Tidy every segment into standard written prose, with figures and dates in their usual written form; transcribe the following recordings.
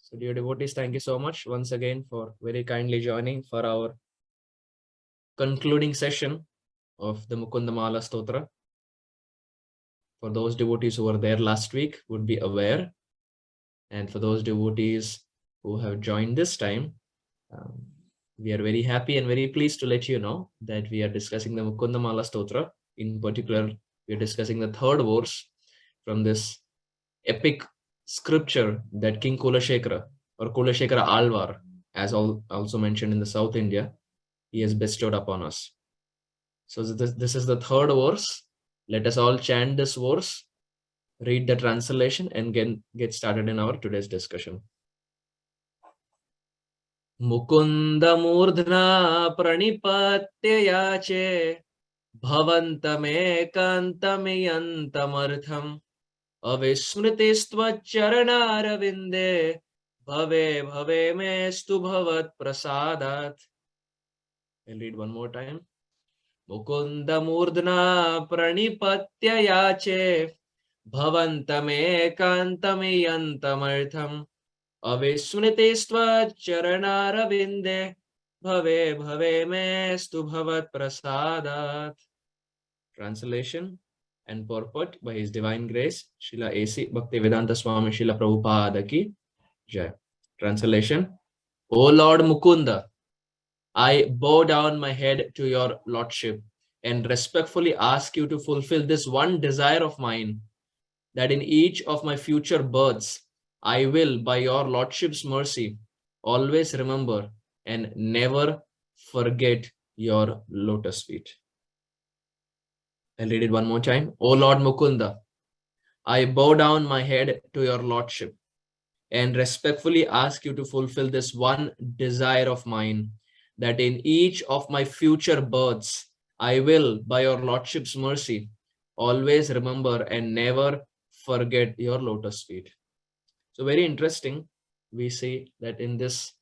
So dear devotees, thank you so much once again for very kindly joining for our concluding session of the Mukunda Mala Stotra. For those devotees who were there last week would be aware, and for those devotees who have joined this time, um, we are very happy and very pleased to let you know that we are discussing the Mukunda Mala Stotra. In particular, we are discussing the third verse from this epic scripture that King Kulashekara or Kulashekara Alvar, as also mentioned in the South India, he has bestowed upon us. So this is the third verse. Let us all chant this verse, read the translation, and get started in our today's discussion. Mukunda Murdhna Pranipatya Yache Bhavantamekantamyantamartham Avismritistvaccharanarvinde Bhave Bhave Mestu Bhavat Prasadat. I'll read one more time. Mukunda Murdhna Pranipatya Yache Bhavantamekantamyantamartham Avismritistvaccharanarvinde Bhave Bhave Mestu Bhavat Prasadat. Translation and purport by His Divine Grace, Srila A.C. Bhaktivedanta Swami Srila Prabhupada Ki Jai. Translation: O Lord Mukunda, I bow down my head to your Lordship and respectfully ask you to fulfill this one desire of mine, that in each of my future births, I will, by your Lordship's mercy, always remember and never forget your lotus feet. I'll read it one more time. O Lord Mukunda, I bow down my head to your Lordship and respectfully ask you to fulfill this one desire of mine, that in each of my future births, I will, by your Lordship's mercy, always remember and never forget your lotus feet. So very interesting. We see that in this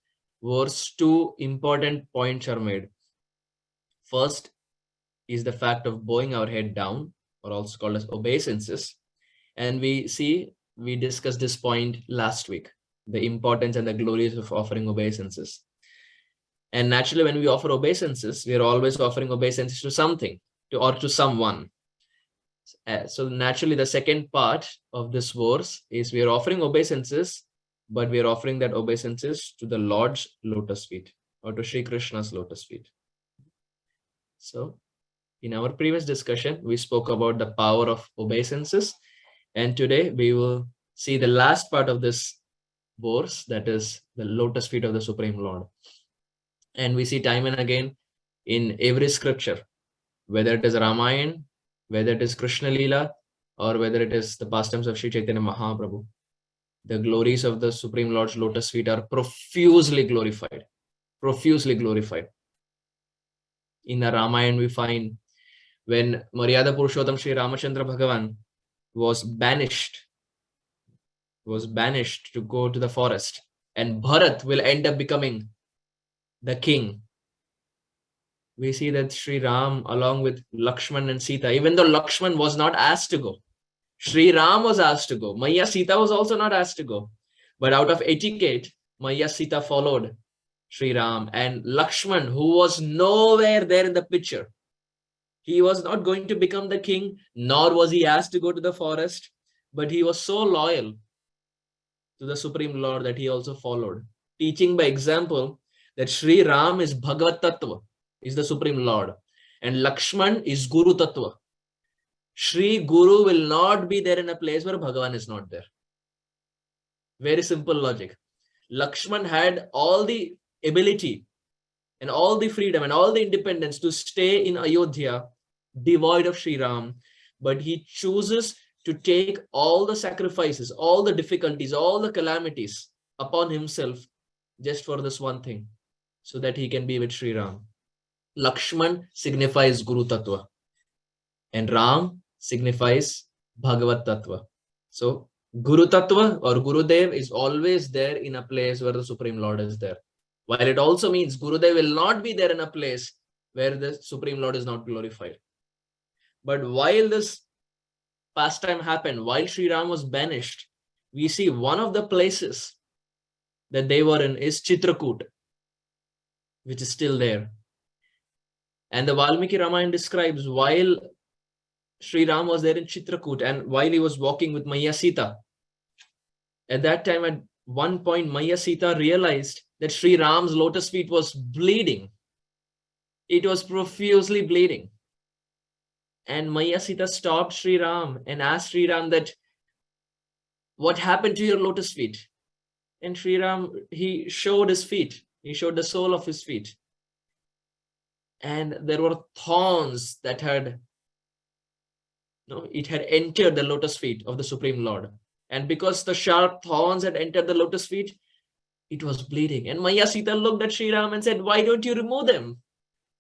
verse, two important points are made. First is the fact of bowing our head down, or also called as obeisances. And we discussed this point last week, the importance and the glories of offering obeisances. And naturally, when we offer obeisances, we are always offering obeisances to something or to someone. So naturally, the second part of this verse is we are offering obeisances, but we are offering that obeisances to the Lord's lotus feet, or to Sri Krishna's lotus feet. So in our previous discussion, we spoke about the power of obeisances, and today we will see the last part of this verse, that is the lotus feet of the Supreme Lord. And we see time and again in every scripture, whether it is Ramayana, whether it is Krishna Leela, or whether it is the pastimes of Sri Chaitanya Mahaprabhu, the glories of the Supreme Lord's lotus feet are profusely glorified. Profusely glorified. In the Ramayana, we find when Maryada Purushottam Sri Ramachandra Bhagavan was banished to go to the forest, and Bharat will end up becoming the king. We see that Sri Ram, along with Lakshman and Sita, even though Lakshman was not asked to go, Sri Ram was asked to go. Maya Sita was also not asked to go. But out of etiquette, Maya Sita followed Sri Ram, and Lakshman, who was nowhere there in the picture, he was not going to become the king, nor was he asked to go to the forest, but he was so loyal to the Supreme Lord that he also followed, teaching by example that Sri Ram is Bhagavat Tattva, is the Supreme Lord, and Lakshman is Guru Tattva. Sri Guru will not be there in a place where Bhagavan is not there. Very simple logic. Lakshman had all the ability and all the freedom and all the independence to stay in Ayodhya, devoid of Sri Ram, but he chooses to take all the sacrifices, all the difficulties, all the calamities upon himself just for this one thing, so that he can be with Sri Ram. Lakshman signifies Guru Tattva, and Ram signifies Bhagavat Tattva. So Guru Tattva or Gurudev is always there in a place where the Supreme Lord is there. While it also means Gurudev will not be there in a place where the Supreme Lord is not glorified. But while this pastime happened, while Sri Ram was banished, we see one of the places that they were in is Chitrakoot, which is still there. And the Valmiki Ramayana describes while Sri Ram was there in Chitrakoot and while he was walking with Maya Sita, at that time, at one point, Maya Sita realized that Sri Ram's lotus feet was bleeding. It was profusely bleeding. And Maya Sita stopped Sri Ram and asked Sri Ram that, what happened to your lotus feet? And Sri Ram, he showed his feet. He showed the sole of his feet. And there were thorns that had, it had entered the lotus feet of the Supreme Lord. And because the sharp thorns had entered the lotus feet, it was bleeding. And Maya Sita looked at Sri Ram and said, why don't you remove them?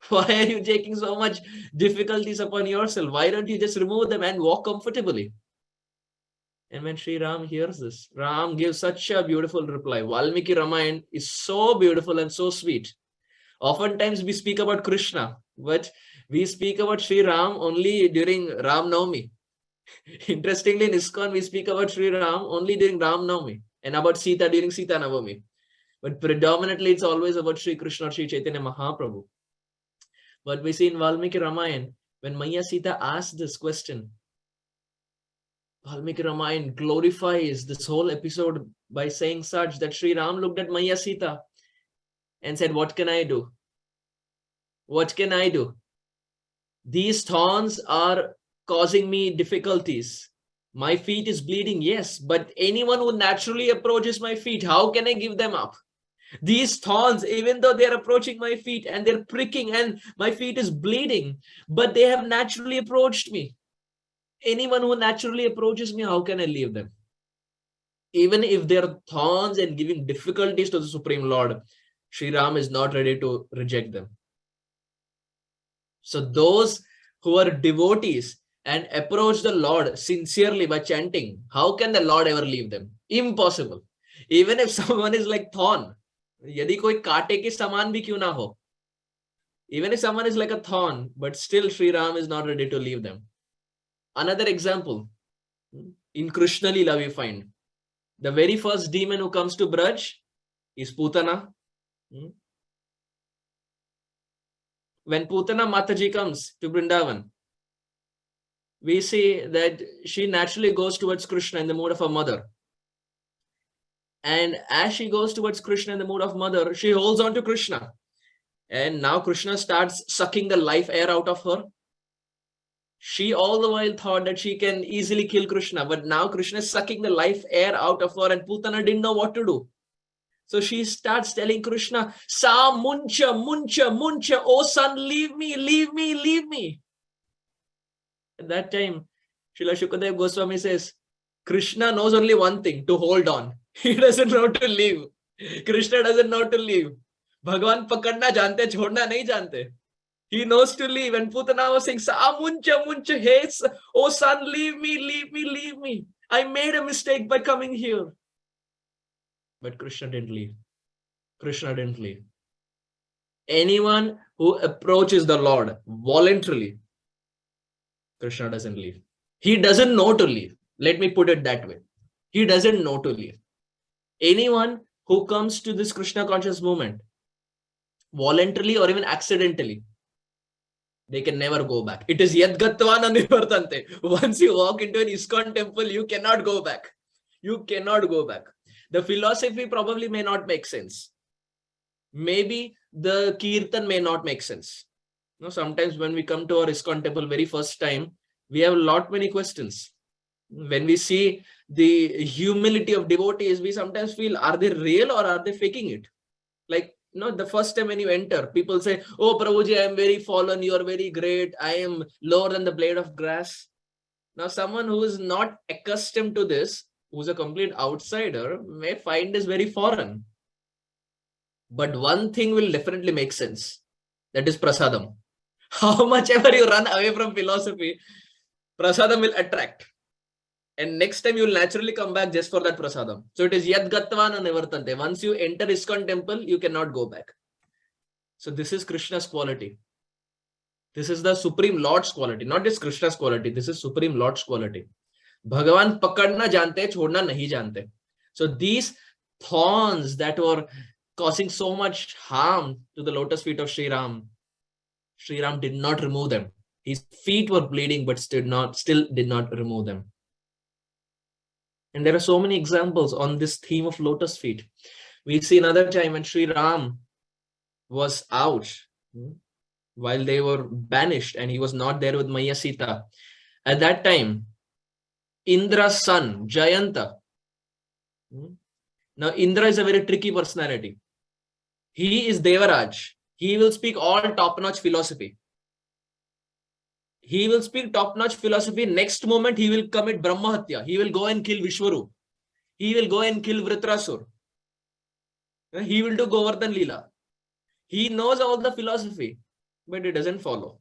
Why are you taking so much difficulties upon yourself? Why don't you just remove them and walk comfortably? And when Sri Ram hears this, Ram gives such a beautiful reply. Valmiki Ramayana is so beautiful and so sweet. Oftentimes we speak about Krishna, but we speak about Sri Ram only during Ram Navami. Interestingly, in ISKCON, we speak about Sri Ram only during Ram Navami and about Sita during Sita Navami. But predominantly, it's always about Sri Krishna or Sri Chaitanya Mahaprabhu. But we see in Valmiki Ramayana, when Maya Sita asked this question, Valmiki Ramayana glorifies this whole episode by saying such that Sri Ram looked at Maya Sita and said, what can I do? What can I do? These thorns are causing me difficulties. My feet is bleeding, yes, but anyone who naturally approaches my feet, how can I give them up? These thorns, even though they're approaching my feet and they're pricking and my feet is bleeding, but they have naturally approached me. Anyone who naturally approaches me, how can I leave them? Even if they're thorns and giving difficulties to the Supreme Lord, Sri Ram is not ready to reject them. So those who are devotees and approach the Lord sincerely by chanting, how can the Lord ever leave them? Impossible. Even if someone is like thorn, यदि कोई कांटे के समान भी क्यों ना हो, even if someone is like a thorn, but still Sri Ram is not ready to leave them. Another example, in Krishna Lila we find, the very first demon who comes to Braj is Putana. When Putana Mataji comes to Vrindavan, we see that she naturally goes towards Krishna in the mood of a mother. And as she goes towards Krishna in the mood of mother, she holds on to Krishna. And now Krishna starts sucking the life air out of her. She all the while thought that she can easily kill Krishna, but now Krishna is sucking the life air out of her and Putana didn't know what to do. So she starts telling Krishna, Sa muncha, muncha, muncha, oh son, leave me, leave me, leave me. At that time, Srila Shukadev Goswami says, Krishna knows only one thing, to hold on. He doesn't know to leave. Krishna doesn't know to leave. Bhagavan pakadna jante, chhodna nahi jante. He knows to leave. And Putana was saying, Sa muncha, muncha, hey, oh son, leave me, leave me, leave me. I made a mistake by coming here. But Krishna didn't leave. Krishna didn't leave. Anyone who approaches the Lord voluntarily, Krishna doesn't leave. He doesn't know to leave. Let me put it that way. He doesn't know to leave. Anyone who comes to this Krishna conscious movement, voluntarily or even accidentally, they can never go back. It is yadgatvana nivartante. Once you walk into an ISKCON temple, you cannot go back. You cannot go back. The philosophy probably may not make sense. Maybe the kirtan may not make sense. You know, sometimes when we come to our ISKCON temple very first time, we have many questions. When we see the humility of devotees, we sometimes feel, are they real or are they faking it? Like, you know, the first time when you enter, people say, oh, Prabhuji, I am very fallen. You are very great. I am lower than the blade of grass. Now, someone who is not accustomed to this, who's a complete outsider, may find this very foreign. But one thing will definitely make sense. That is prasadam. How much ever you run away from philosophy, prasadam will attract. And next time you will naturally come back just for that prasadam. So it is yadgatvana nivartante. Once you enter ISKCON temple, you cannot go back. So this is Krishna's quality. This is the Supreme Lord's quality, not just Krishna's quality. This is Supreme Lord's quality. Bhagavan pakadna jante, chhodna nahi jante. So these thorns that were causing so much harm to the lotus feet of Sri Ram. Sri Ram did not remove them. His feet were bleeding, but still did not remove them. And there are so many examples on this theme of lotus feet. We see another time when Sri Ram was out while they were banished and he was not there with Maya Sita. At that time, Indra's son, Jayanta. Now, Indra is a very tricky personality. He is Devaraj. He will speak all top-notch philosophy. He will speak top-notch philosophy. Next moment, he will commit Brahmahatya. He will go and kill Vishwarup. He will go and kill Vritrasur. He will do Govardhan Leela. He knows all the philosophy, but he doesn't follow.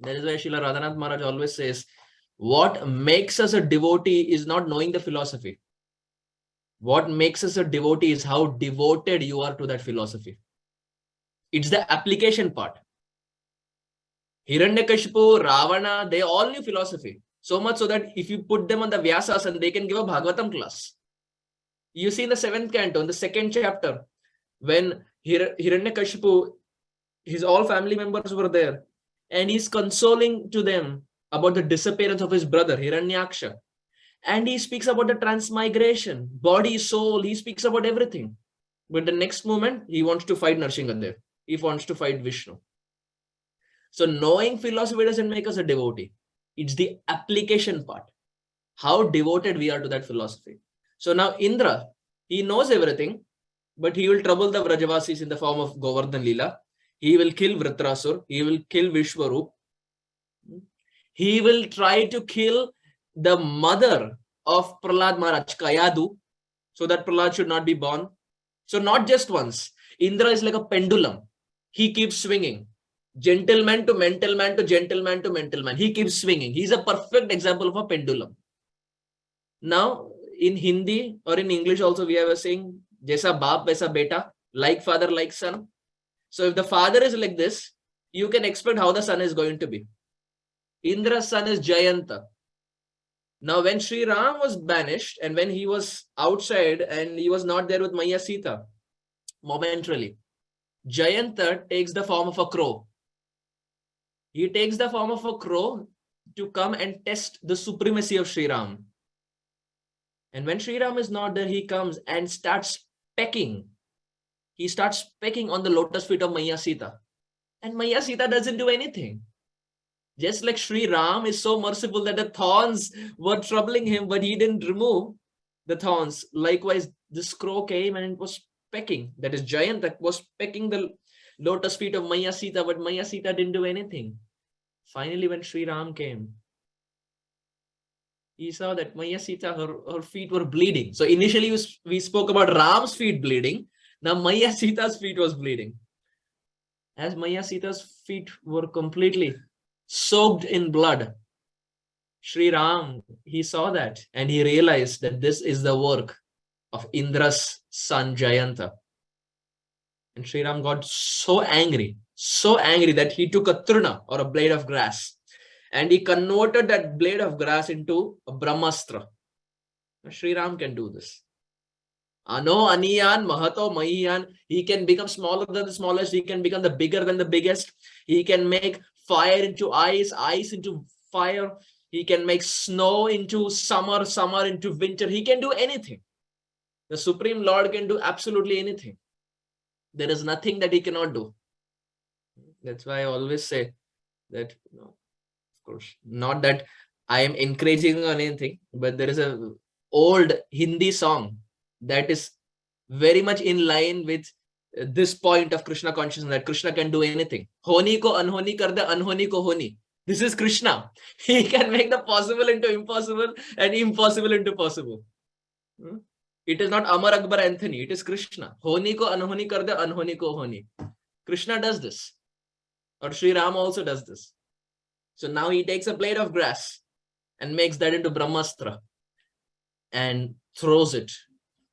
That is why Srila Radhanath Maharaj always says, what makes us a devotee is not knowing the philosophy. What makes us a devotee is how devoted you are to that philosophy. It's the application part. Hiranyakashipu, Ravana, they all knew philosophy. So much so that if you put them on the Vyasas and they can give a Bhagavatam class. You see in the 7th canto, in the 2nd chapter, when Hiranyakashipu, his all family members were there, and he's consoling to them about the disappearance of his brother, Hiranyaksha. And he speaks about the transmigration, body, soul, he speaks about everything. But the next moment, he wants to fight Narsingadev. He wants to fight Vishnu. So knowing philosophy doesn't make us a devotee. It's the application part. How devoted we are to that philosophy. So now Indra, he knows everything, but he will trouble the Vrajavasis in the form of Govardhan Leela. He will kill Vritrasur. He will kill Vishwarup. He will try to kill the mother of Prahlad Maharaj, Kayadu, so that Prahlad should not be born. So not just once. Indra is like a pendulum. He keeps swinging. Gentleman to mental man to gentleman to mental man. He keeps swinging. He's a perfect example of a pendulum. Now, in Hindi or in English also, we have a saying, Jaisa baap, vaisa beta, like father, like son. So if the father is like this, you can expect how the son is going to be. Indra's son is Jayanta. Now, when Sri Ram was banished and when he was outside and he was not there with Maya Sita, momentarily, Jayanta takes the form of a crow. He takes the form of a crow to come and test the supremacy of Sri Ram. And when Sri Ram is not there, he comes and starts pecking. He starts pecking on the lotus feet of Maya Sita. And Maya Sita doesn't do anything. Just like Sri Ram is so merciful that the thorns were troubling him, but he didn't remove the thorns. Likewise, this crow came and it was pecking. That is giant that was pecking the lotus feet of Maya Sita, but Maya Sita didn't do anything. Finally, when Sri Ram came, he saw that Maya Sita, her feet were bleeding. So initially we spoke about Ram's feet bleeding. Now Maya Sita's feet was bleeding. As Maya Sita's feet were completely soaked in blood, Sri Ram, he saw that and he realized that this is the work of Indra's son Jayanta. And Sri Ram got so angry that he took a trina or a blade of grass and he converted that blade of grass into a Brahmastra. Sri Ram can do this. Ano Aniyan Mahato Mahiyan. He can become smaller than the smallest. He can become the bigger than the biggest. He can make fire into ice, ice into fire. He can make snow into summer, summer into winter. He can do anything. The Supreme Lord can do absolutely anything. There is nothing that he cannot do. That's why I always say that, of course, not that I am encouraging on anything, but there is a old Hindi song that is very much in line with this point of Krishna consciousness, that Krishna can do anything. Honi ko anhoni kar de, anhoni ko honi. This is Krishna. He can make the possible into impossible and impossible into possible. It is not Amar Akbar Anthony. It is Krishna. Honi ko anhoni kar de, anhoni ko honi. Krishna does this. Or Sri Ram also does this. So now he takes a blade of grass and makes that into Brahmastra and throws it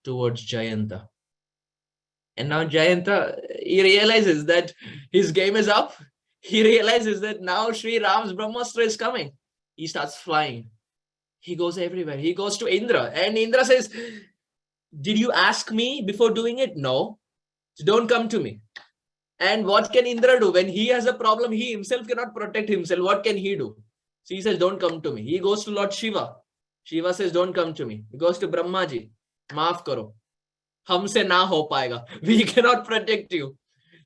towards Jayanta. And now Jayanta, he realizes that his game is up. He realizes that now Sri Ram's Brahmastra is coming. He starts flying. He goes everywhere. He goes to Indra. And Indra says, Did you ask me before doing it? No. So don't come to me. And what can Indra do? When he has a problem, he himself cannot protect himself. What can he do? So he says, don't come to me. He goes to Lord Shiva. Shiva says, don't come to me. He goes to Brahmaji. Maaf karo. Humse na ho paega. We cannot protect you.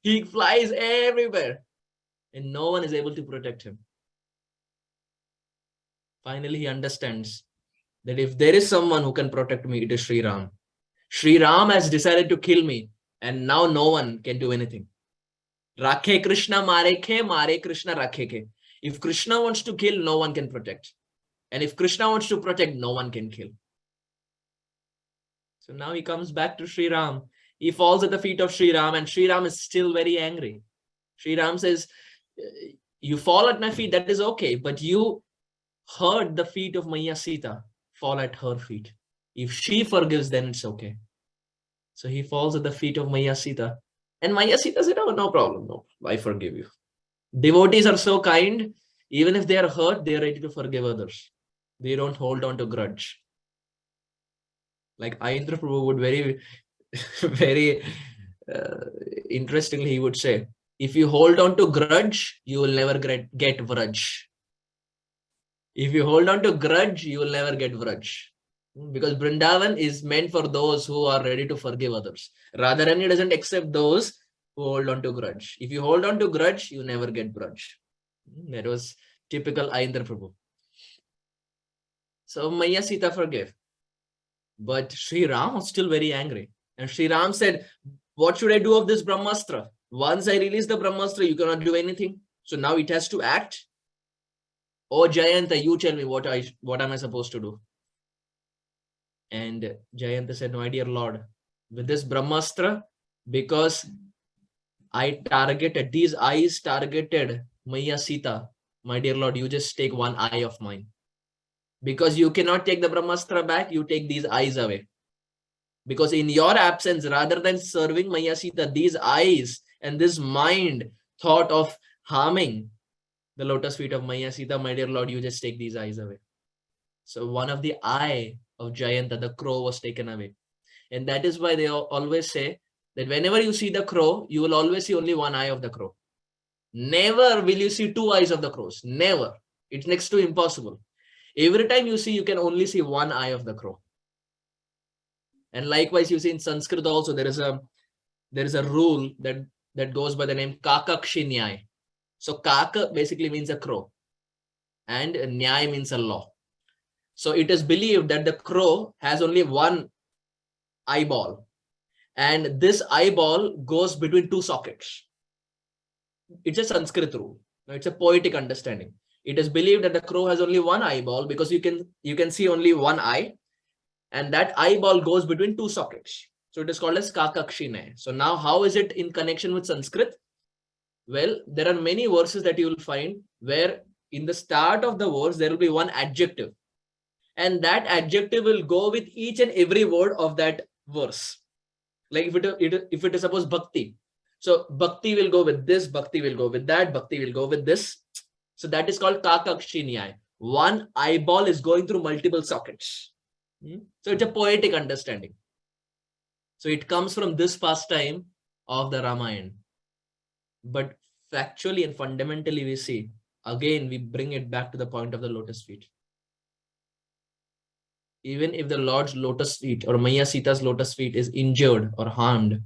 He flies everywhere. And no one is able to protect him. Finally, he understands that if there is someone who can protect me, it is Sri Ram. Sri Ram has decided to kill me. And now no one can do anything. Rakhe Krishna mare Krishna rakhe ke. If Krishna wants to kill, no one can protect. And if Krishna wants to protect, no one can kill. So now he comes back to Sri Ram. He falls at the feet of Sri Ram, and Sri Ram is still very angry. Sri Ram says, you fall at my feet, that is okay, but you hurt the feet of Maya Sita. Fall at her feet. If she forgives, then it's okay. So he falls at the feet of Maya Sita. And Maya Sita said, oh, no problem. No, I forgive you. Devotees are so kind. Even if they are hurt, they are ready to forgive others. They don't hold on to grudge. Like Indra Prabhu would very interestingly, he would say, if you hold on to grudge, you will never get vraj. If you hold on to grudge, you will never get vraj. Because Vrindavan is meant for those who are ready to forgive others. Radharani doesn't accept those who hold on to grudge. If you hold on to grudge, you never get vraj. That was typical Indra Prabhu. So Maya Sita forgave. But Sri Ram was still very angry. And Sri Ram said, what should I do of this Brahmastra? Once I release the Brahmastra, you cannot do anything. So now it has to act. Oh, Jayanta, you tell me what am I supposed to do? And Jayanta said, no, dear Lord, with this Brahmastra, because these eyes targeted Maya Sita, my dear Lord, you just take one eye of mine. Because you cannot take the Brahmastra back, you take these eyes away. Because in your absence, rather than serving Maya Sita, these eyes and this mind thought of harming the lotus feet of Maya Sita, my dear Lord, you just take these eyes away. So one of the eye of Jayanta, the crow, was taken away. And that is why they always say that whenever you see the crow, you will always see only one eye of the crow. Never will you see two eyes of the crows. Never. It's next to impossible. Every time you see, you can only see one eye of the crow. And likewise, you see in Sanskrit also, there is a rule that goes by the name Kakakshi Nyay. So Kaka basically means a crow. And Nyay means a law. So it is believed that the crow has only one eyeball. And this eyeball goes between two sockets. It's a Sanskrit rule. It's a poetic understanding. It is believed that the crow has only one eyeball because you can see only one eye. And that eyeball goes between two sockets. So it is called as Kakakshine. So now how is it in connection with Sanskrit? Well, there are many verses that you will find where in the start of the verse, there will be one adjective. And that adjective will go with each and every word of that verse. Like if it is suppose Bhakti. So Bhakti will go with this, Bhakti will go with that, Bhakti will go with this. So that is called Kakakshine. One eyeball is going through multiple sockets. So it's a poetic understanding. So it comes from this pastime of the Ramayana. But factually and fundamentally we see, again, we bring it back to the point of the lotus feet. Even if the Lord's lotus feet or Maya Sita's lotus feet is injured or harmed,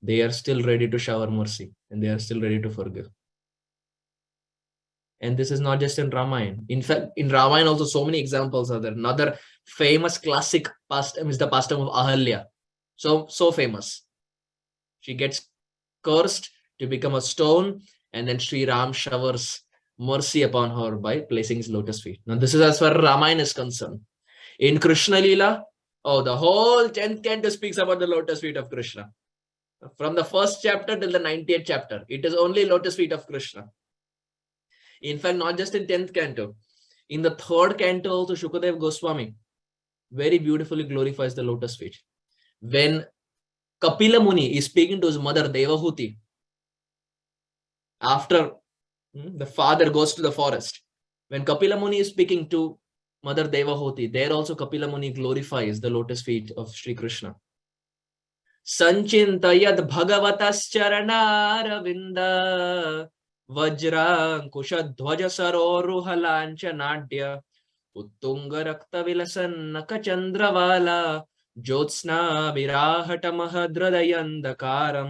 they are still ready to shower mercy and they are still ready to forgive. And this is not just in Ramayana. In fact, in Ramayana also so many examples are there. Another famous classic pastime is the pastime of Ahalya. So famous. She gets cursed to become a stone, and then Sri Ram showers mercy upon her by placing his lotus feet. Now this is as far as Ramayana is concerned. In Krishna Leela, the whole 10th canto speaks about the lotus feet of Krishna. From the first chapter till the 90th chapter, it is only lotus feet of Krishna. In fact, not just in 10th canto. In the 3rd canto also, Shukadev Goswami very beautifully glorifies the lotus feet. When Kapila Muni is speaking to his mother Devahuti, after the father goes to the forest, when Kapila Muni is speaking to Mother Devahuti, there also Kapila Muni glorifies the lotus feet of Sri Krishna. Sanchintayad bhagavatascharanaravinda vajrankushadhvaja saroruhalanchanadya uttunga rakta vilasannaka chandраvala jyotsna virahata mahadradayandakaram.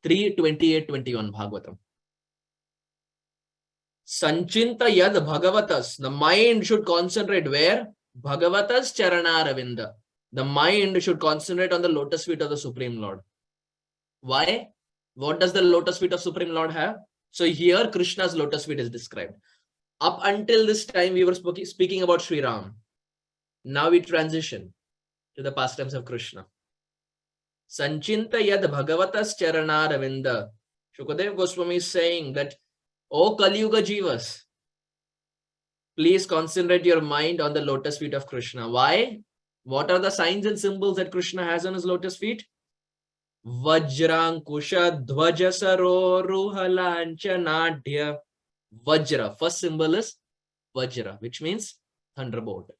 3:28-21 Bhagavatam. Sanchinta yad bhagavatas. The mind should concentrate where? Bhagavatas charana-ravinda. The mind should concentrate on the lotus feet of the Supreme Lord. Why? What does the lotus feet of Supreme Lord have? So here Krishna's lotus feet is described. Up until this time we were speaking about Sri Ram. Now we transition to the pastimes of Krishna. Sanchinta yad bhagavatas charana-ravinda. Shukadev Goswami is saying that, O Kali Yuga Jivas, please concentrate your mind on the lotus feet of Krishna. Why? What are the signs and symbols that Krishna has on his lotus feet? Vajrankusha dhvaja saroruhalanchanadya. Vajra. First symbol is Vajra, which means thunderbolt.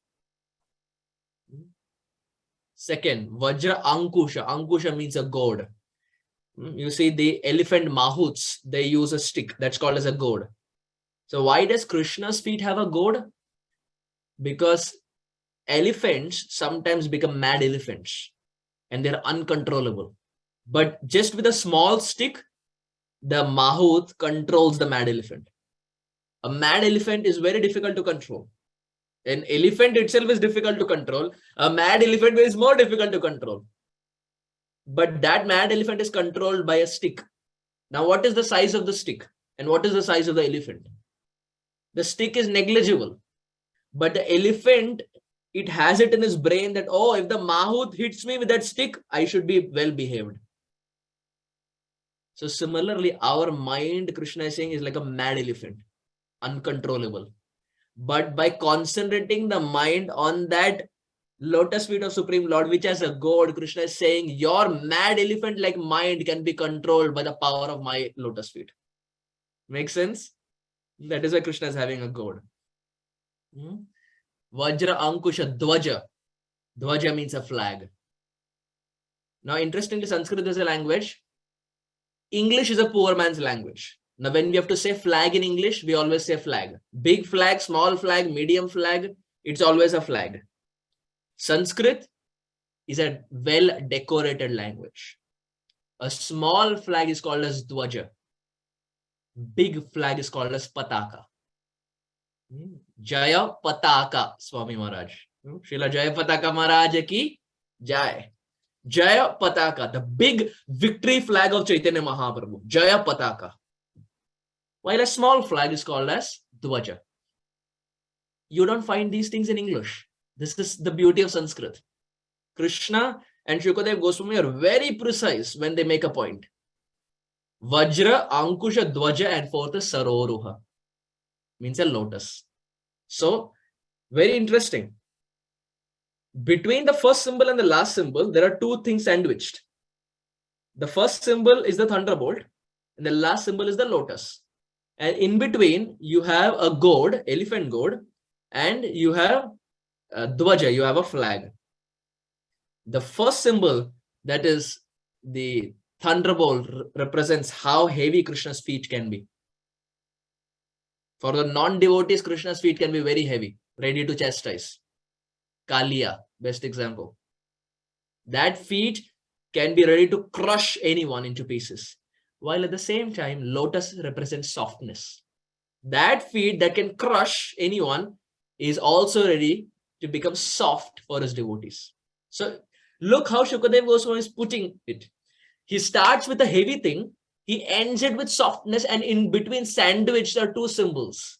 Second, Vajra Ankusha. Ankusha means a gourd. You see the elephant mahuts, they use a stick that's called as a gourd. So why does Krishna's feet have a gourd? Because elephants sometimes become mad elephants and they're uncontrollable. But just with a small stick, the mahut controls the mad elephant. A mad elephant is very difficult to control. An elephant itself is difficult to control. A mad elephant is more difficult to control. But that mad elephant is controlled by a stick. Now, what is the size of the stick? And what is the size of the elephant? The stick is negligible. But the elephant, it has it in his brain that, oh, if the mahut hits me with that stick, I should be well behaved. So similarly, our mind, Krishna is saying, is like a mad elephant, uncontrollable. But by concentrating the mind on that lotus feet of Supreme Lord, which has a gourd, Krishna is saying, your mad elephant-like mind can be controlled by the power of my lotus feet. Makes sense? That is why Krishna is having a gourd. Vajra Ankusha Dhvaja. Dhvaja means a flag. Now, interestingly, Sanskrit is a language. English is a poor man's language. Now, when we have to say flag in English, we always say flag. Big flag, small flag, medium flag, it's always a flag. Sanskrit is a well-decorated language. A small flag is called as Dhvaja. Big flag is called as Pataka. Jaya Pataka, Swami Maharaj. Srila Jaya Pataka Maharaj ki Jai. Jaya Pataka, the big victory flag of Chaitanya Mahaprabhu. Jaya Pataka. While a small flag is called as Dhvaja. You don't find these things in English. This is the beauty of Sanskrit. Krishna and Shukadev Goswami are very precise when they make a point. Vajra, Ankusha, Dhvaja, and fourth is Saroruha. Means a lotus. So, very interesting. Between the first symbol and the last symbol, there are two things sandwiched. The first symbol is the thunderbolt, and the last symbol is the lotus. And in between, you have a gourd, elephant gourd, and you have Dhvaja, you have a flag. The first symbol, that is the thunderbolt, represents how heavy Krishna's feet can be. For the non-devotees, Krishna's feet can be very heavy, ready to chastise. Kaliya, best example. That feet can be ready to crush anyone into pieces. While at the same time, lotus represents softness. That feet that can crush anyone is also ready to become soft for his devotees. So look how Shukadev Goswami is putting it. He starts with a heavy thing, he ends it with softness, and in between sandwiched are two symbols.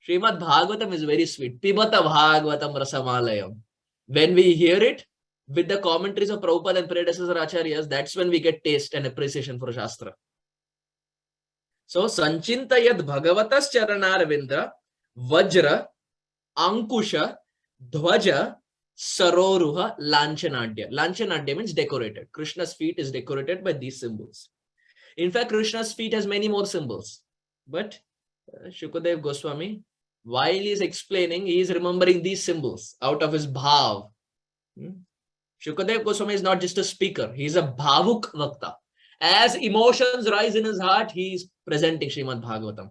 Srimad Bhagavatam is very sweet. Pibata Bhagavatam Rasamalayam. When we hear it with the commentaries of Prabhupada and predecessor Acharyas, that's when we get taste and appreciation for Shastra. So, Sanchintayad Bhagavatas Charanarvindra, Vajra, Ankusha, Dhvaja, Saroruha, Lanchanadya. Lanchanadya means decorated. Krishna's feet is decorated by these symbols. In fact, Krishna's feet has many more symbols. But Shukadev Goswami, while he is explaining, he is remembering these symbols out of his bhav. Shukadev Goswami is not just a speaker, he is a bhavuk vakta. As emotions rise in his heart, he is presenting Srimad Bhagavatam.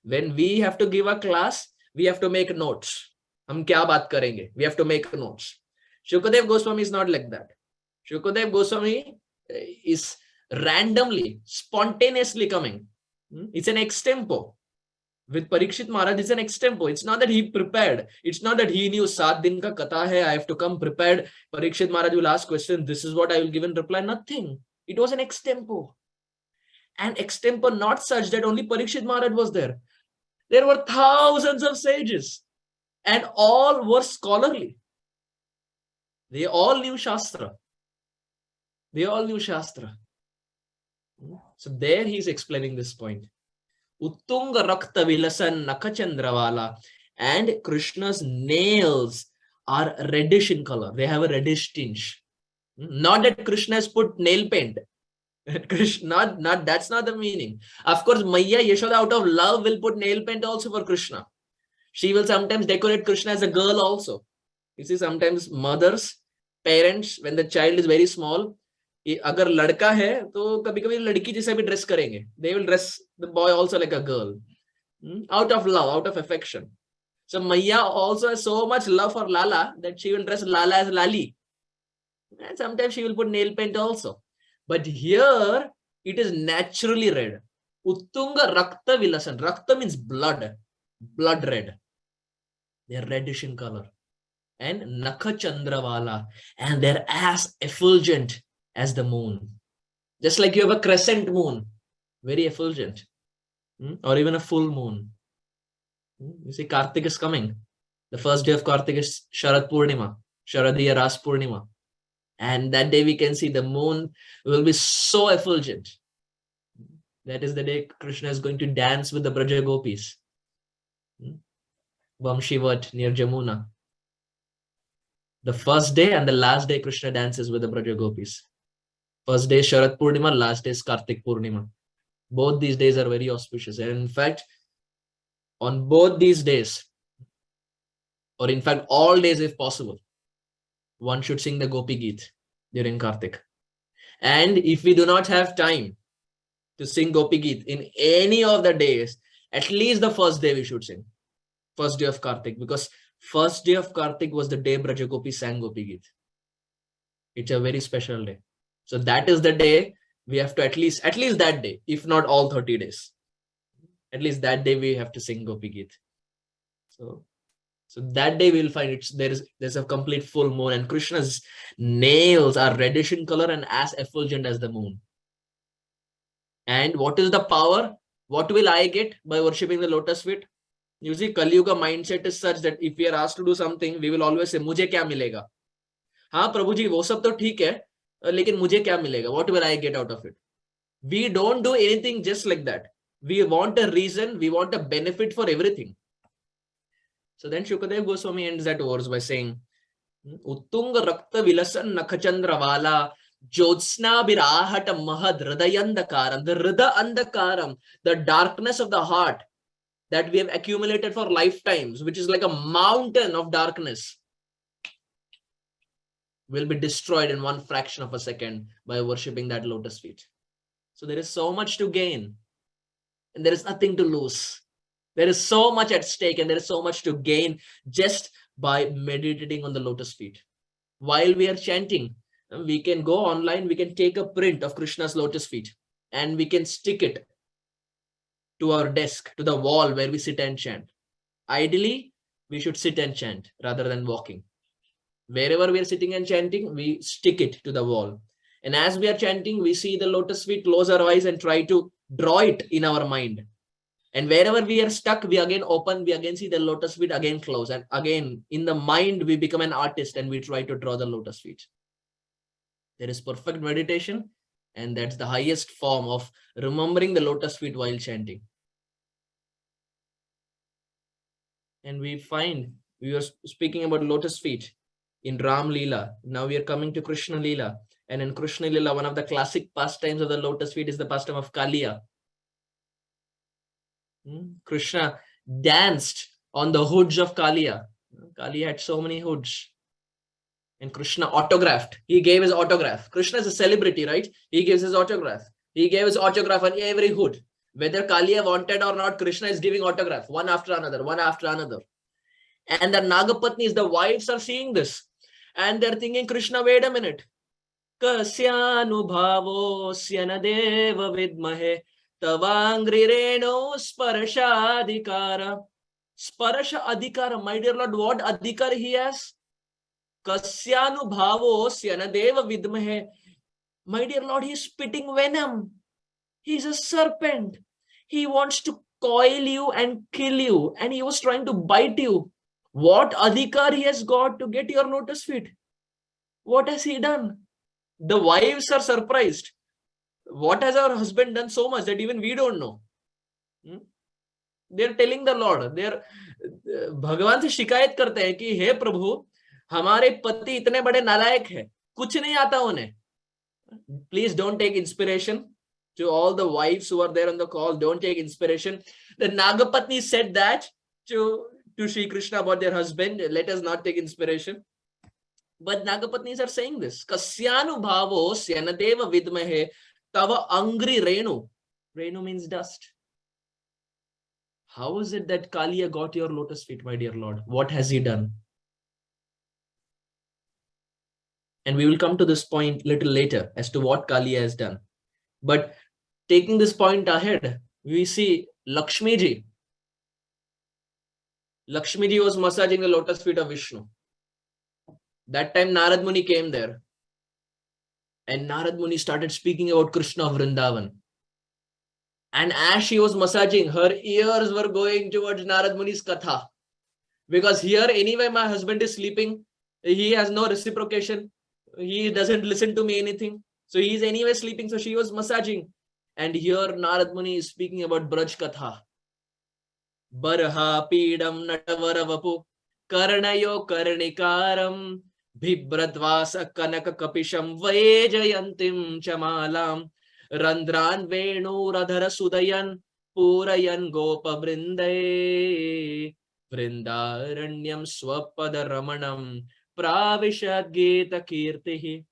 When we have to give a class, we have to make notes. हम क्या बात करेंगे? We have to make notes. Shukadev Goswami is not like that. Shukadev Goswami is randomly, spontaneously coming. It's an extempo. With Parikshit Maharaj, it's an extempo. It's not that he prepared. It's not that he knew 7 din ka katha hai, I have to come prepared. Parikshit Maharaj will ask question. This is what I will give in reply. Nothing. It was an extempo. And extempo not such that only Parikshit Maharaj was there. There were thousands of sages and all were scholarly. They all knew Shastra. They all knew Shastra. So there he is explaining this point. Uttunga Rakta Vilasan Nakachandravala, and Krishna's nails are reddish in color. They have a reddish tinge. Not that Krishna has put nail paint. Krishna, not that's not the meaning. Of course, Maya Yashoda out of love will put nail paint also for Krishna. She will sometimes decorate Krishna as a girl also. You see, sometimes mothers, parents, when the child is very small, अगर लड़का है तो कभी कभी लड़की जैसा भी dress करेंगे. They will dress the boy also like a girl, out of love, out of affection. So Maya also has so much love for Lala that she will dress Lala as Lali, and sometimes she will put nail paint also. But here it is naturally red. Uttunga Rakta Vilasan. Rakta means blood, blood red. They are reddish in color. And Nakha Chandravala, and they're as effulgent as the moon. Just like you have a crescent moon, very effulgent, or even a full moon. You see, Kartik is coming. The first day of Kartik is Sharad Purnima, Sharadiya Ras Purnima. And that day we can see the moon will be so effulgent. That is the day Krishna is going to dance with the Braja Gopis. Vamshivat near Jamuna. The first day and the last day Krishna dances with the Braja Gopis. First day is Sharad Purnima, last day is Kartik Purnima. Both these days are very auspicious. And in fact, on both these days, or in fact all days if possible, one should sing the Gopi Geet during Kartik. And if we do not have time to sing Gopi Geet in any of the days, at least the first day we should sing. First day of Kartik, because first day of Kartik was the day Braja Gopi sang Gopi Geet. It's a very special day. So that is the day we have to at least that day, if not all 30 days. At least that day we have to sing Gopi Geet. So that day we'll find there's a complete full moon, and Krishna's nails are reddish in color and as effulgent as the moon. And what is the power? What will I get by worshipping the lotus feet? You see, Kali Yuga mindset is such that if we are asked to do something, we will always say, "Mujhe kya milega?" हाँ प्रभु जी वो सब तो ठीक है, लेकिन मुझे क्या मिलेगा? What will I get out of it? We don't do anything just like that. We want a reason, we want a benefit for everything. So then Shukadev Goswami ends that verse by saying, Uttunga Rakta Vilasan Nakhachandravala Jyotsna Birahata Mahad Hridayandakaram. The Hrida Andakaram, the darkness of the heart that we have accumulated for lifetimes, which is like a mountain of darkness, will be destroyed in one fraction of a second by worshipping that lotus feet. So there is so much to gain and there is nothing to lose. There is so much at stake and there is so much to gain just by meditating on the lotus feet. While we are chanting, we can go online, we can take a print of Krishna's lotus feet and we can stick it to our desk, to the wall where we sit and chant. Ideally, we should sit and chant rather than walking. Wherever we are sitting and chanting, we stick it to the wall. And as we are chanting, we see the lotus feet, close our eyes and try to draw it in our mind. And wherever we are stuck, we again open, we again see the lotus feet, again close. And again, in the mind, we become an artist and we try to draw the lotus feet. There is perfect meditation. And that's the highest form of remembering the lotus feet while chanting. And we find, we were speaking about lotus feet in Ram Leela. Now we are coming to Krishna Leela. And in Krishna Leela, one of the classic pastimes of the lotus feet is the pastime of Kaliya. Krishna danced on the hoods of Kaliya. Kaliya had so many hoods. And Krishna autographed. He gave his autograph. Krishna is a celebrity, right? He gives his autograph. He gave his autograph on every hood. Whether Kaliya wanted or not, Krishna is giving autograph one after another, one after another. And the Nagapatnis, the wives are seeing this. And they're thinking, Krishna, wait a minute. Kasyanubhavosya nadeva vidmahe tavangrireno sparashadhikara. Sparasha adhikara, my dear Lord, what adhikar he has? Kasyanubhavosya nadeva vidmahe. My dear Lord, he is spitting venom. He is a serpent. He wants to coil you and kill you. And he was trying to bite you. What adhikar he has got to get your lotus feet? What has he done? The wives are surprised. What has our husband done so much that even we don't know? They're telling the Lord. They're भगवान से शिकायत करते हैं कि हे प्रभु, हमारे पति इतने बड़े नालायक हैं, कुछ नहीं आता उन्हें. Please don't take inspiration. To all the wives who are there on the call, don't take inspiration. The Nagapatni said that to Sri Krishna about their husband. Let us not take inspiration. But Nagapatnis are saying this. Kasyanu bhavo syanadeva vidmahe tava angri renu. Renu means dust. How is it that Kaliya got your lotus feet, my dear Lord? What has he done? And we will come to this point little later as to what Kaliya has done. But taking this point ahead, we see Lakshmi ji. Lakshmi ji was massaging the lotus feet of Vishnu. That time Narad Muni came there. And Narad Muni started speaking about Krishna of Vrindavan. And as she was massaging, her ears were going towards Narad Muni's katha. Because here, anyway, my husband is sleeping. He has no reciprocation. He doesn't listen to me anything. So he is anyway sleeping. So she was massaging. And here Narad Muni is speaking about Braj Katha. Barha Pidam Natavaravapu Karnayo Karnikaram Bhibradvasa Kanaka Kapisham Vajayantim Chamalam Randran Venu Radhara Sudayan Purayan Gopa Brinde Vrindaranyam Swapada Ramanam Pravishad Gita Kirtihi.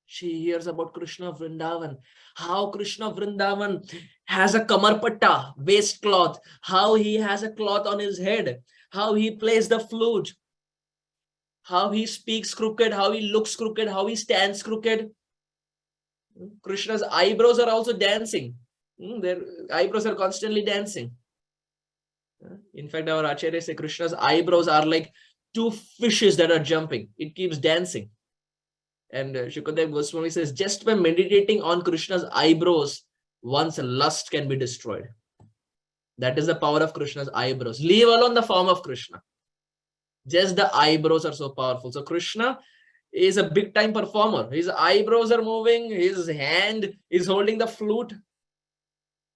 She hears about Krishna of Vrindavan. How Krishna of Vrindavan has a kamarpatta, waist cloth. How he has a cloth on his head. How he plays the flute. How he speaks crooked. How he looks crooked. How he stands crooked. Krishna's eyebrows are also dancing. Their eyebrows are constantly dancing. In fact, our Acharya say Krishna's eyebrows are like two fishes that are jumping. It keeps dancing. And Shukadev Goswami says, just by meditating on Krishna's eyebrows, one's lust can be destroyed. That is the power of Krishna's eyebrows. Leave alone the form of Krishna. Just the eyebrows are so powerful. So Krishna is a big time performer. His eyebrows are moving. His hand is holding the flute.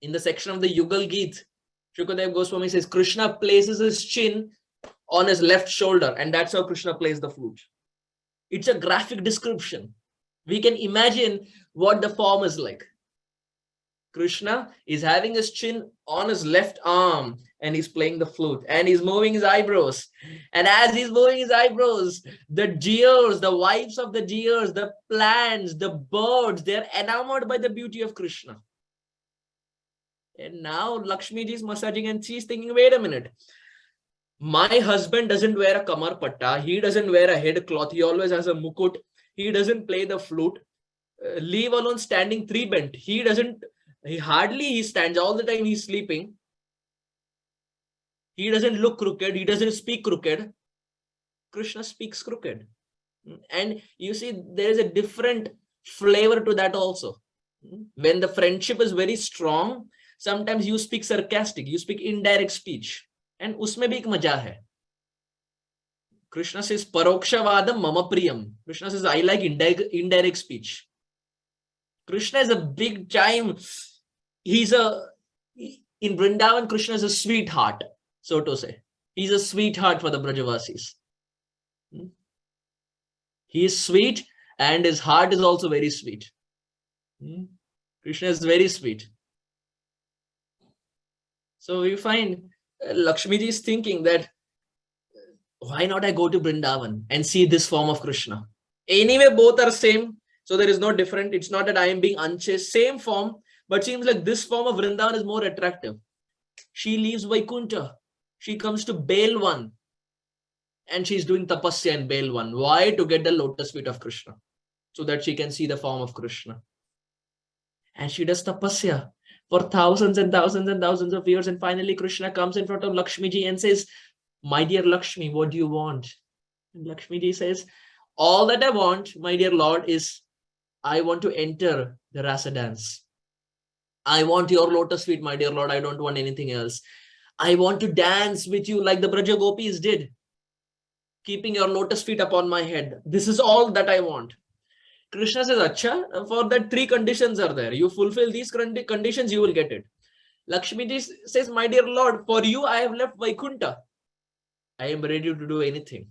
In the section of the Yugal Geet, Shukadev Goswami says, Krishna places his chin on his left shoulder. And that's how Krishna plays the flute. It's a graphic description. We can imagine what the form is like. Krishna is having his chin on his left arm and he's playing the flute and he's moving his eyebrows. And as he's moving his eyebrows, the deers, the wives of the deers, the plants, the birds, they're enamored by the beauty of Krishna. And now Lakshmi ji is massaging and she's thinking, wait a minute. My husband doesn't wear a kamar patta. He doesn't wear a head cloth. He always has a mukut. He doesn't play the flute. Leave alone standing three bent. He hardly stands all the time. He's sleeping. He doesn't look crooked. He doesn't speak crooked. Krishna speaks crooked. And you see, there is a different flavor to that also. When the friendship is very strong, sometimes you speak sarcastic. You speak indirect speech. And usme bhi ek maja hai. Krishna says, Parokshavaadam mama priyam. Krishna says, I like indirect speech. Krishna is a big time. In Vrindavan, Krishna is a sweetheart, so to say. He's a sweetheart for the Brajavasis. He is sweet and his heart is also very sweet. Krishna is very sweet. So we find Lakshmi ji is thinking that why not I go to Vrindavan and see this form of Krishna? Anyway, both are same. So there is no different. It's not that I am being unchaste. Same form, but seems like this form of Vrindavan is more attractive. She leaves Vaikuntha. She comes to Belwan. And she's doing tapasya in Belwan. Why? To get the lotus feet of Krishna. So that she can see the form of Krishna. And she does tapasya for thousands and thousands and thousands of years. And finally, Krishna comes in front of Lakshmi ji and says, my dear Lakshmi, what do you want? And Lakshmi ji says, all that I want, my dear Lord, is I want to enter the rasa dance. I want your lotus feet, my dear Lord. I don't want anything else. I want to dance with you like the Braja Gopis did, keeping your lotus feet upon my head. This is all that I want. Krishna says, Acha, for that 3 conditions are there. You fulfill these conditions, you will get it. Lakshmi ji says, my dear Lord, for you I have left Vaikuntha. I am ready to do anything.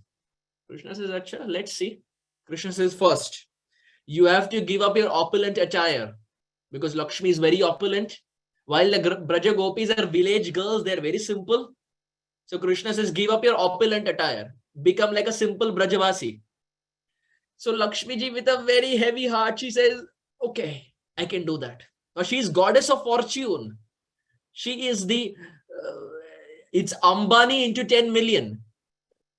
Krishna says, Acha, let's see. Krishna says, first, you have to give up your opulent attire, because Lakshmi is very opulent. While the Braja Gopis are village girls, they are very simple. So Krishna says, give up your opulent attire. Become like a simple Brajavasi. So Lakshmi ji, with a very heavy heart, she says, okay, I can do that. Now she is goddess of fortune. She is the, it's Ambani into 10 million.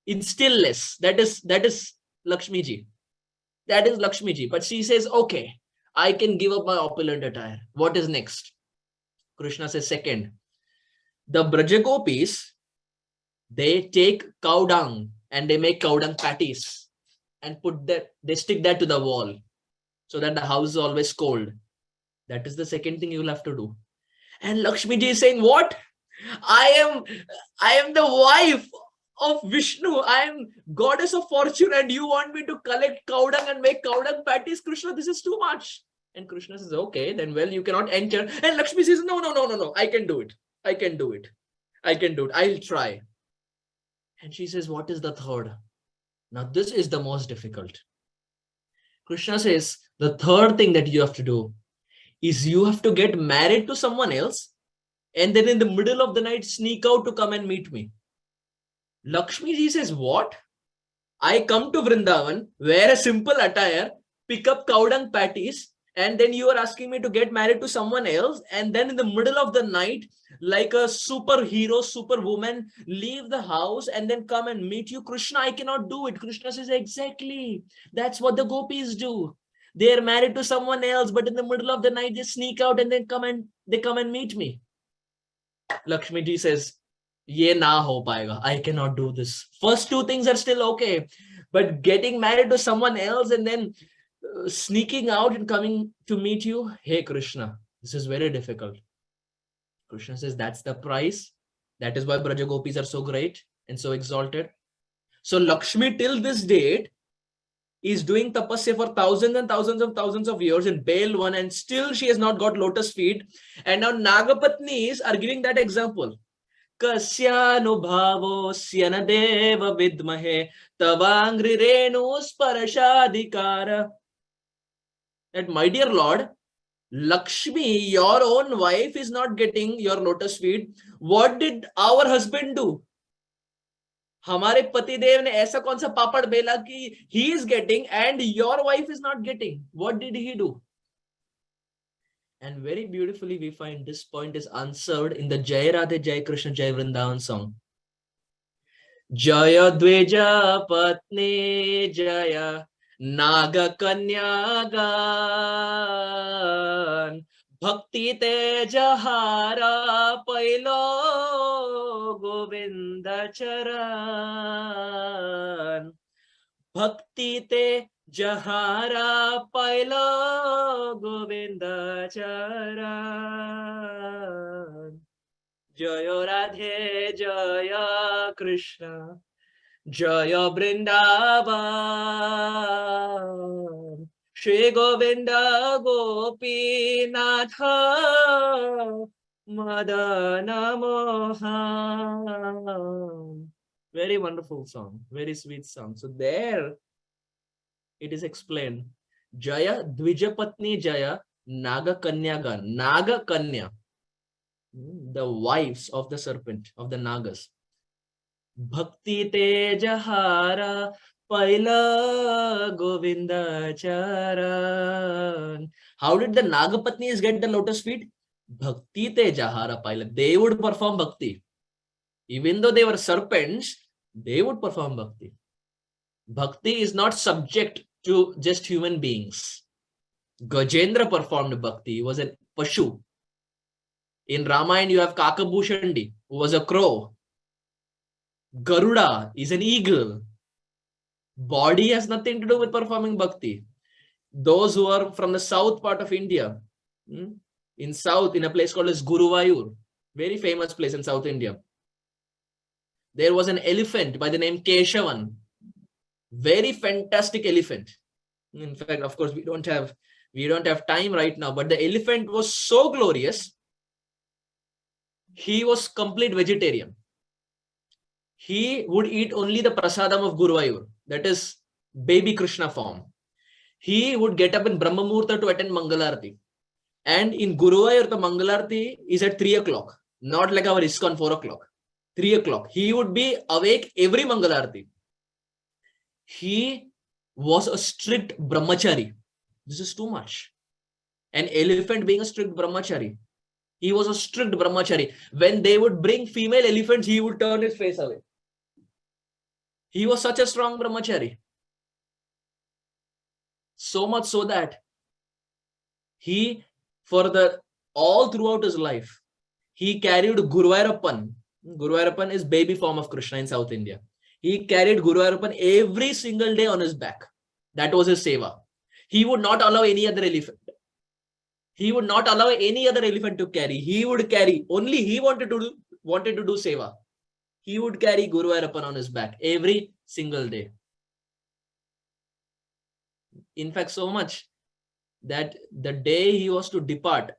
It's still less. That is Lakshmi ji. That is Lakshmi ji. But she says, okay, I can give up my opulent attire. What is next? Krishna says, second, the Braja Gopis, they take cow dung and they make cow dung patties and put that, they stick that to the wall so that the house is always cold. That is the second thing you will have to do. And Lakshmi ji is saying, what? I am the wife of Vishnu. I am goddess of fortune and you want me to collect cow dung and make cow dung patties? Krishna, this is too much. And Krishna says, okay, then well, you cannot enter. And Lakshmi says, no, I can do it. I can do it. I'll try. And she says, what is the third? Now this is the most difficult. Krishna says, the third thing that you have to do is you have to get married to someone else and then in the middle of the night sneak out to come and meet me. Lakshmi ji says, what? I come to Vrindavan, wear a simple attire, pick up cow dung patties, and then you are asking me to get married to someone else, and then in the middle of the night, like a superhero, superwoman, leave the house and then come and meet you. Krishna, I cannot do it. Krishna says, exactly. That's what the gopis do. They are married to someone else, but in the middle of the night, they sneak out and then come and meet me. Lakshmi ji says, ye na ho paega. I cannot do this. First 2 things are still okay, but getting married to someone else and then sneaking out and coming to meet you, hey Krishna, this is very difficult. Krishna says, that's the price. That is why Braja Gopis are so great and so exalted. So Lakshmi till this date is doing tapasya for thousands and thousands of years in Belwan, and still she has not got lotus feet. And now Nagapatnis are giving that example. Kasyano syanadeva vidmahe tavangri renu sparashadikara. That my dear Lord, Lakshmi, your own wife is not getting your lotus feet. What did our husband do? हमारे पतिदेव ने ऐसा कौन सा पापड़ बेला कि he is getting and your wife is not getting. What did he do? And very beautifully we find this point is answered in the Jai Radhe Jai Krishna Jai Vrindavan song. Jaya Dveja Patni Jaya Naga Kanyagan Bhakti Tejahara Pailo Govinda Charan Bhakti Tejahara Pailo Govinda Charan Jaya Radhe Jaya Krishna Jaya Vrindavan Shri Govinda Gopinatha Madana Mohan. Very wonderful song, very sweet song. So there it is explained. Jaya Dvijapatni Jaya Naga Kanyagan. Naga Kanya, the wives of the serpent, of the Nagas. Bhakti Tejahara Paila Govinda Charan. How did the Nagapatnis get the lotus feet? Bhakti Tejahara Paila. They would perform bhakti. Even though they were serpents, they would perform bhakti. Bhakti is not subject to just human beings. Gajendra performed bhakti. He was a Pashu. In Ramayana, you have Kakabhushandi, who was a crow. Garuda is an eagle. Body has nothing to do with performing bhakti. Those who are from the south part of India, in south, in a place called as Guruvayur, very famous place in South India, there was an elephant by the name Keshavan. Very fantastic elephant. In fact, of course, we don't have time right now, but the elephant was so glorious. He was complete vegetarian. He would eat only the prasadam of Guruvayur, that is baby Krishna form. He would get up in Brahma Muhurta to attend Mangalarti. And in Guruvayur, the Mangalarti is at 3 o'clock, not like our ISKCON 4 o'clock. 3 o'clock. He would be awake every Mangalarti. He was a strict brahmachari. This is too much. An elephant being a strict brahmachari. He was a strict brahmachari. When they would bring female elephants, he would turn his face away. He was such a strong brahmachari. So much so that he, all throughout his life, he carried Guruvayurappan. Guruvayurappan is baby form of Krishna in South India. He carried Guruvayurappan every single day on his back. That was his seva. He would not allow any other elephant. He would not allow any other elephant to carry. He would carry. Only he wanted to do seva. He would carry Guruvayurappan on his back every single day. In fact, so much that the day he was to depart,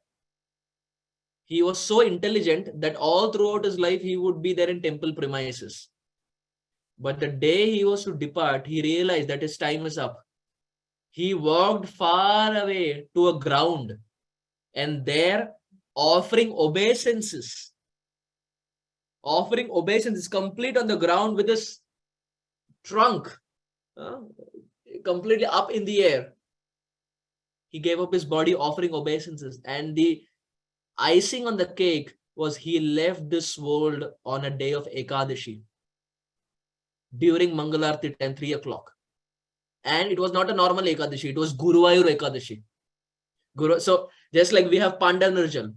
he was so intelligent that all throughout his life he would be there in temple premises. But the day he was to depart, he realized that his time is up. He walked far away to a ground and there offering obeisances complete on the ground with his trunk completely up in the air. He gave up his body offering obeisances, and the icing on the cake was he left this world on a day of Ekadashi during Mangalarti time, 3 o'clock. And it was not a normal Ekadashi, it was Guruvayur Ekadashi. So just like we have Pandanarjal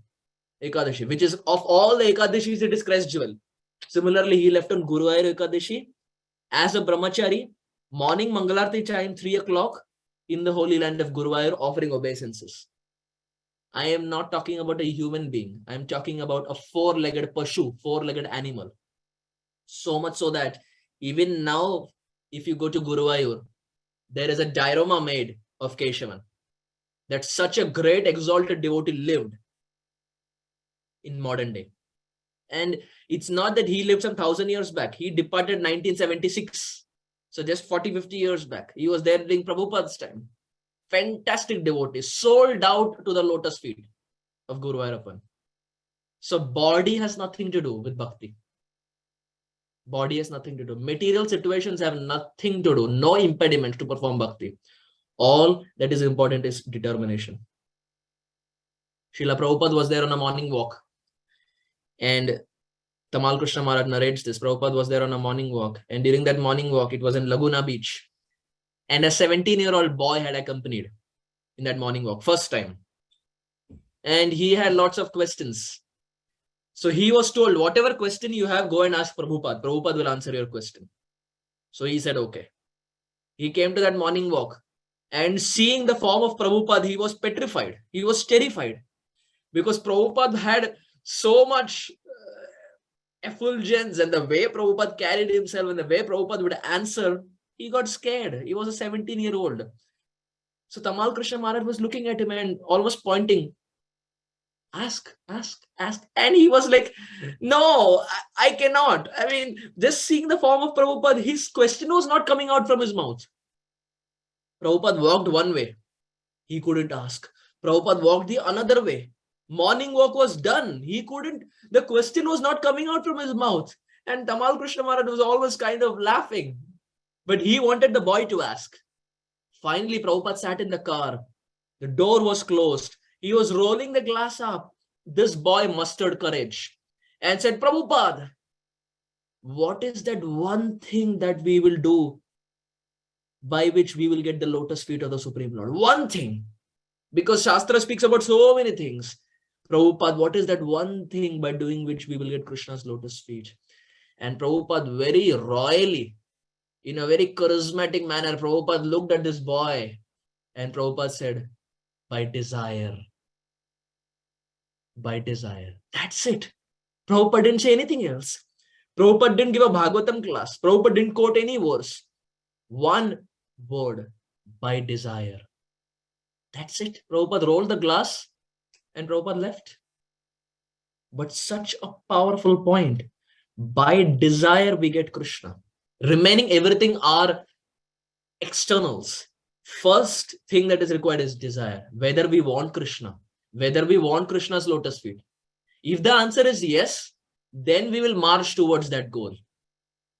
Ekadashi, which is of all the Ekadashis, it is crest jewel. Similarly, he left on Guruvayur Ekadashi as a brahmachari, morning Mangalarti time, 3 o'clock in the holy land of Guruvayur, offering obeisances. I am not talking about a human being. I am talking about a four-legged Pashu, four-legged animal. So much so that even now, if you go to Guruvayur, there is a diorama made of Keshavan that such a great exalted devotee lived in modern day. And it's not that he lived some 1,000 years back. He departed 1976. So just 40-50 years back. He was there during Prabhupada's time. Fantastic devotee, sold out to the lotus feet of Guruvayurappan. So body has nothing to do with bhakti. Body has nothing to do. Material situations have nothing to do. No impediment to perform bhakti. All that is important is determination. Srila Prabhupada was there on a morning walk. And Tamal Krishna Maharaj narrates this. Prabhupada was there on a morning walk. And during that morning walk, it was in Laguna Beach. And a 17-year-old boy had accompanied in that morning walk, first time. And he had lots of questions. So he was told, whatever question you have, go and ask Prabhupada. Prabhupada will answer your question. So he said, okay. He came to that morning walk. And seeing the form of Prabhupada, he was petrified. He was terrified. Because Prabhupada had so much effulgence, and the way Prabhupada carried himself and the way Prabhupada would answer, he got scared. He was a 17-year-old. So Tamal Krishna Maharaj was looking at him and almost pointing, ask. And he was like, no, I cannot. I mean, just seeing the form of Prabhupada, his question was not coming out from his mouth. Prabhupada walked one way. He couldn't ask. Prabhupada walked the another way. Morning walk was done. He couldn't. The question was not coming out from his mouth. And Tamal Krishna Maharaj was always kind of laughing. But he wanted the boy to ask. Finally, Prabhupada sat in the car. The door was closed. He was rolling the glass up. This boy mustered courage and said, Prabhupada, what is that one thing that we will do by which we will get the lotus feet of the Supreme Lord? One thing. Because Shastra speaks about so many things. Prabhupada, what is that one thing by doing which we will get Krishna's lotus feet? And Prabhupada very royally, in a very charismatic manner, Prabhupada looked at this boy and Prabhupada said, by desire. By desire. That's it. Prabhupada didn't say anything else. Prabhupada didn't give a Bhagavatam class. Prabhupada didn't quote any verse. One word, by desire. That's it. Prabhupada rolled the glass and Prabhupada left. But such a powerful point. By desire, we get Krishna. Remaining everything are externals. First thing that is required is desire. Whether we want Krishna, whether we want Krishna's lotus feet. If the answer is yes, then we will march towards that goal.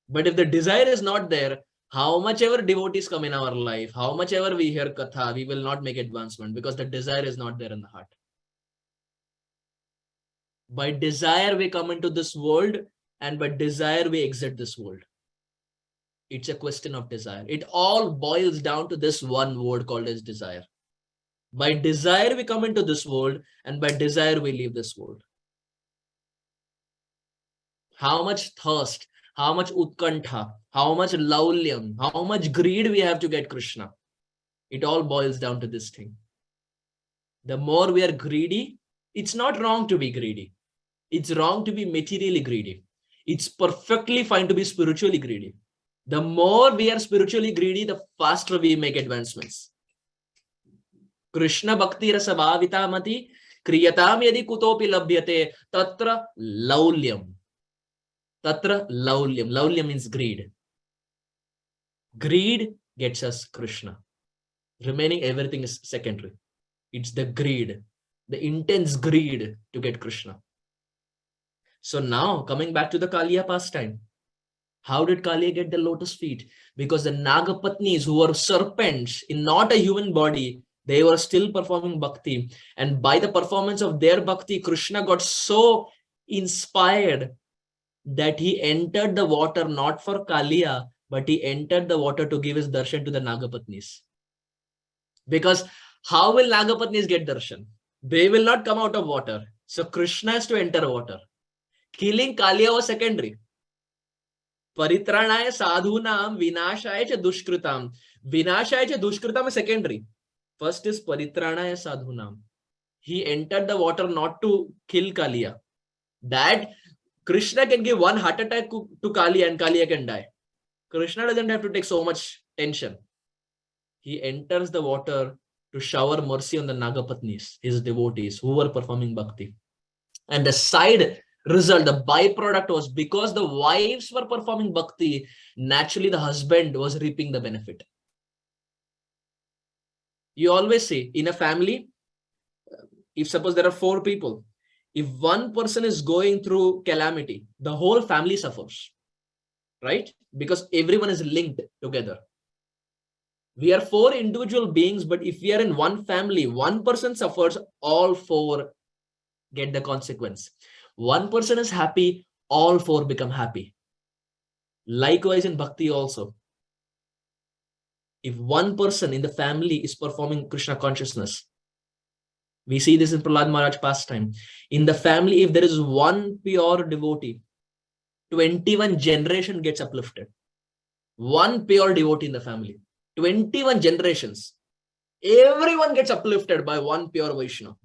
But if the desire is not there, how much ever devotees come in our life, how much ever we hear katha, we will not make advancement because the desire is not there in the heart. By desire, we come into this world, and by desire, we exit this world. It's a question of desire. It all boils down to this one word called as desire. By desire, we come into this world, and by desire, we leave this world. How much thirst, how much utkantha, how much laulyam, how much greed we have to get Krishna. It all boils down to this thing. The more we are greedy, it's not wrong to be greedy. It's wrong to be materially greedy. It's perfectly fine to be spiritually greedy. The more we are spiritually greedy, the faster we make advancements. Krishna bhakti rasa bhavitamati kriyatam yadi kutopi labhyate tatra laulyam. Tatra laulyam. Laulyam means greed. Greed gets us Krishna. Remaining everything is secondary. It's the greed, the intense greed to get Krishna. So now, coming back to the Kaliya pastime, how did Kaliya get the lotus feet? Because the Nagapatnis, who were serpents in not a human body, they were still performing bhakti. And by the performance of their bhakti, Krishna got so inspired that he entered the water not for Kaliya, but he entered the water to give his darshan to the Nagapatnis. Because how will Nagapatnis get darshan? They will not come out of water. So Krishna has to enter water. Killing Kaliya was secondary. Paritranaya sadhunam vinashaya cha dushkritam. Vinashaya cha dushkritam is secondary. First is paritranaya sadhunam. He entered the water not to kill Kaliya. That Krishna can give one heart attack to Kaliya and Kaliya can die. Krishna doesn't have to take so much tension. He enters the water to shower mercy on the Nagapatnis, his devotees who were performing bhakti. And the side result, the byproduct was because the wives were performing bhakti, naturally the husband was reaping the benefit. You always say in a family, if suppose there are 4 people, if one person is going through calamity, the whole family suffers, right? Because everyone is linked together. We are 4 individual beings, but if we are in one family, one person suffers, all 4 get the consequence. One person is happy, all 4 become happy. Likewise in bhakti also. If one person in the family is performing Krishna consciousness, we see this in Prahlad Maharaj pastime. In the family, if there is one pure devotee, 21 generation gets uplifted. One pure devotee in the family, 21 generations. Everyone gets uplifted by one pure Vaishnava.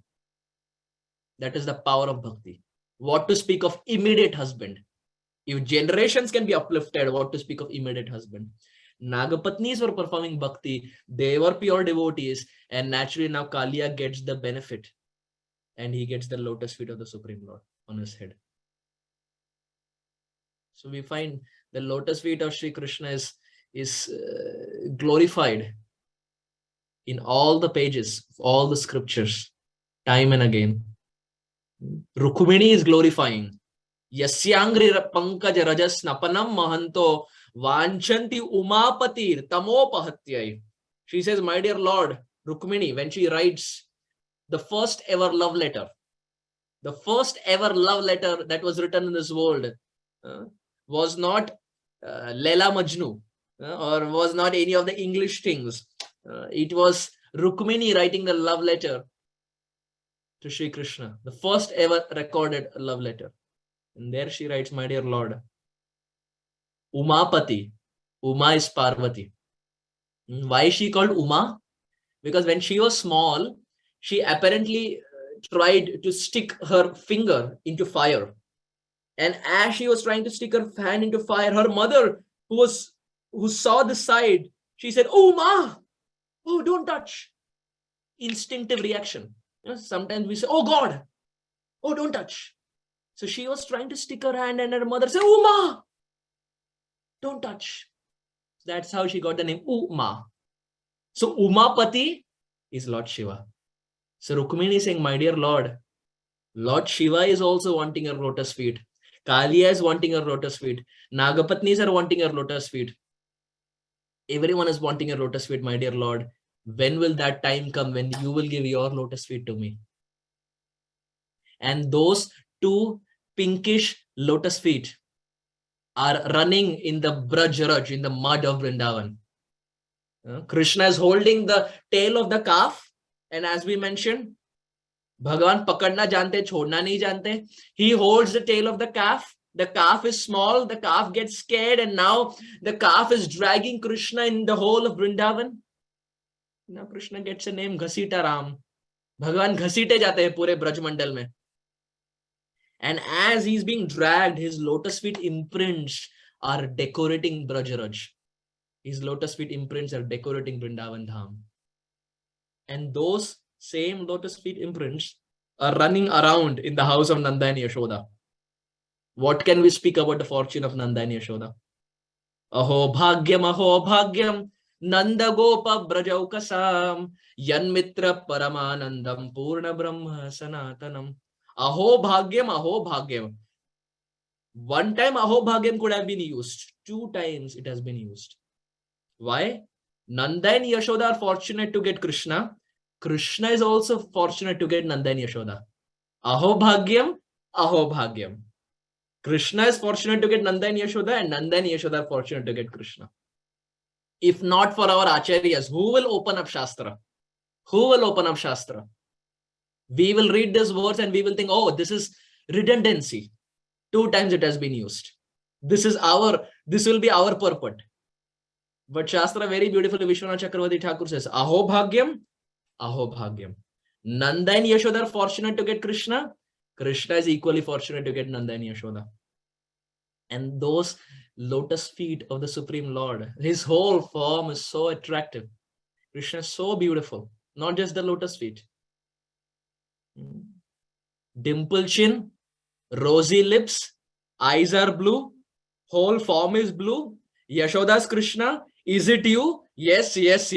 That is the power of bhakti. What to speak of immediate husband? If generations can be uplifted, what to speak of immediate husband? Nagapatnis were performing bhakti. They were pure devotees. And naturally now Kaliya gets the benefit. And he gets the lotus feet of the Supreme Lord on his head. So we find the lotus feet of Sri Krishna is glorified in all the pages, all the scriptures, time and again. Rukmini is glorifying. Yasyangri pankaj rajas napanam mahanto vanchanti umapatir tamopahatyai. She says, my dear Lord, Rukmini, when she writes the first ever love letter that was written in this world was not Leila Majnu or was not any of the English things. It was Rukmini writing the love letter to Sri Krishna, the first ever recorded love letter. And there she writes, my dear Lord, Umapati. Uma is Parvati. Why is she called Uma? Because when she was small, she apparently tried to stick her finger into fire. And as she was trying to stick her hand into fire, her mother, who saw the side, she said, "Oh, Ma, oh, don't touch." Instinctive reaction. Sometimes we say, "Oh God, oh, don't touch." So she was trying to stick her hand, and her mother said, "Oh, Ma, don't touch." That's how she got the name Uma. So Umapati is Lord Shiva. So Rukmini is saying, my dear Lord, Lord Shiva is also wanting her lotus feet. Kaliya is wanting her lotus feet. Nagapatnis are wanting her lotus feet. Everyone is wanting her lotus feet, my dear Lord. When will that time come when you will give your lotus feet to me? And those two pinkish lotus feet are running in the Braj, in the mud of Vrindavan. Krishna is holding the tail of the calf, and as we mentioned, Bhagavan pakadna jante, chhodna nahi jante. He holds the tail of the calf. The calf is small, the calf gets scared, and now the calf is dragging Krishna in the whole of Vrindavan. Now Krishna gets a name, Ghasita Ram. Bhagavan ghasite jate hai pure Braj Mandal mein. And as he's being dragged, his lotus feet imprints are decorating Braj. His lotus feet imprints are decorating Vrindavan Dham. And those same lotus feet imprints are running around in the house of Nanda and Yashoda. What can we speak about the fortune of Nanda and Yashoda? Aho bhagyam, Nanda gopa brajaukasam, yanmitra paramanandam, purna brahma sanatanam. Aho bhagyam. One time aho bhagyam could have been used. 2 times it has been used. Why? Nanda and Yashoda are fortunate to get Krishna. Krishna is also fortunate to get Nanda and Yashoda. Aho bhagyam. Krishna is fortunate to get Nanda and Yashoda, and Nanda and Yashoda are fortunate to get Krishna. If not for our acharyas, who will open up Shastra? Who will open up Shastra? We will read this verse and we will think, oh, this is redundancy. 2 times it has been used. This will be our purport. But Shastra very beautifully, Vishwanath Chakravarti Thakur says, Aho bhagyam. Nanda and Yashoda are fortunate to get Krishna. Krishna is equally fortunate to get Nanda and Yashoda. And those lotus feet of the Supreme Lord, his whole form is so attractive. Krishna is so beautiful. Not just the lotus feet. Dimple chin, rosy lips, eyes are blue, whole form is blue. Yashoda's Krishna, is it you? Yes. This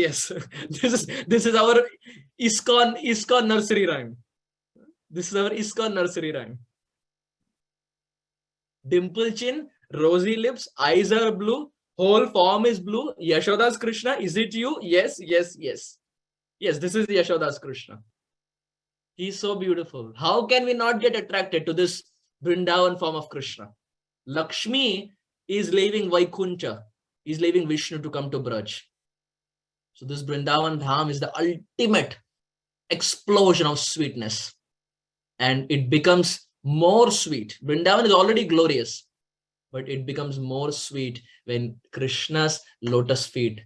is our ISKCON nursery rhyme. This is our ISKCON nursery rhyme. Dimple chin, rosy lips, eyes are blue, whole form is blue. Yashoda's Krishna, is it you? Yes. Yes, this is Yashoda's Krishna. He's so beautiful. How can we not get attracted to this Vrindavan form of Krishna? Lakshmi is leaving Vaikuncha, is leaving Vishnu to come to Braj. So this Vrindavan Dham is the ultimate explosion of sweetness. And it becomes more sweet. Vrindavan is already glorious, but it becomes more sweet when Krishna's lotus feet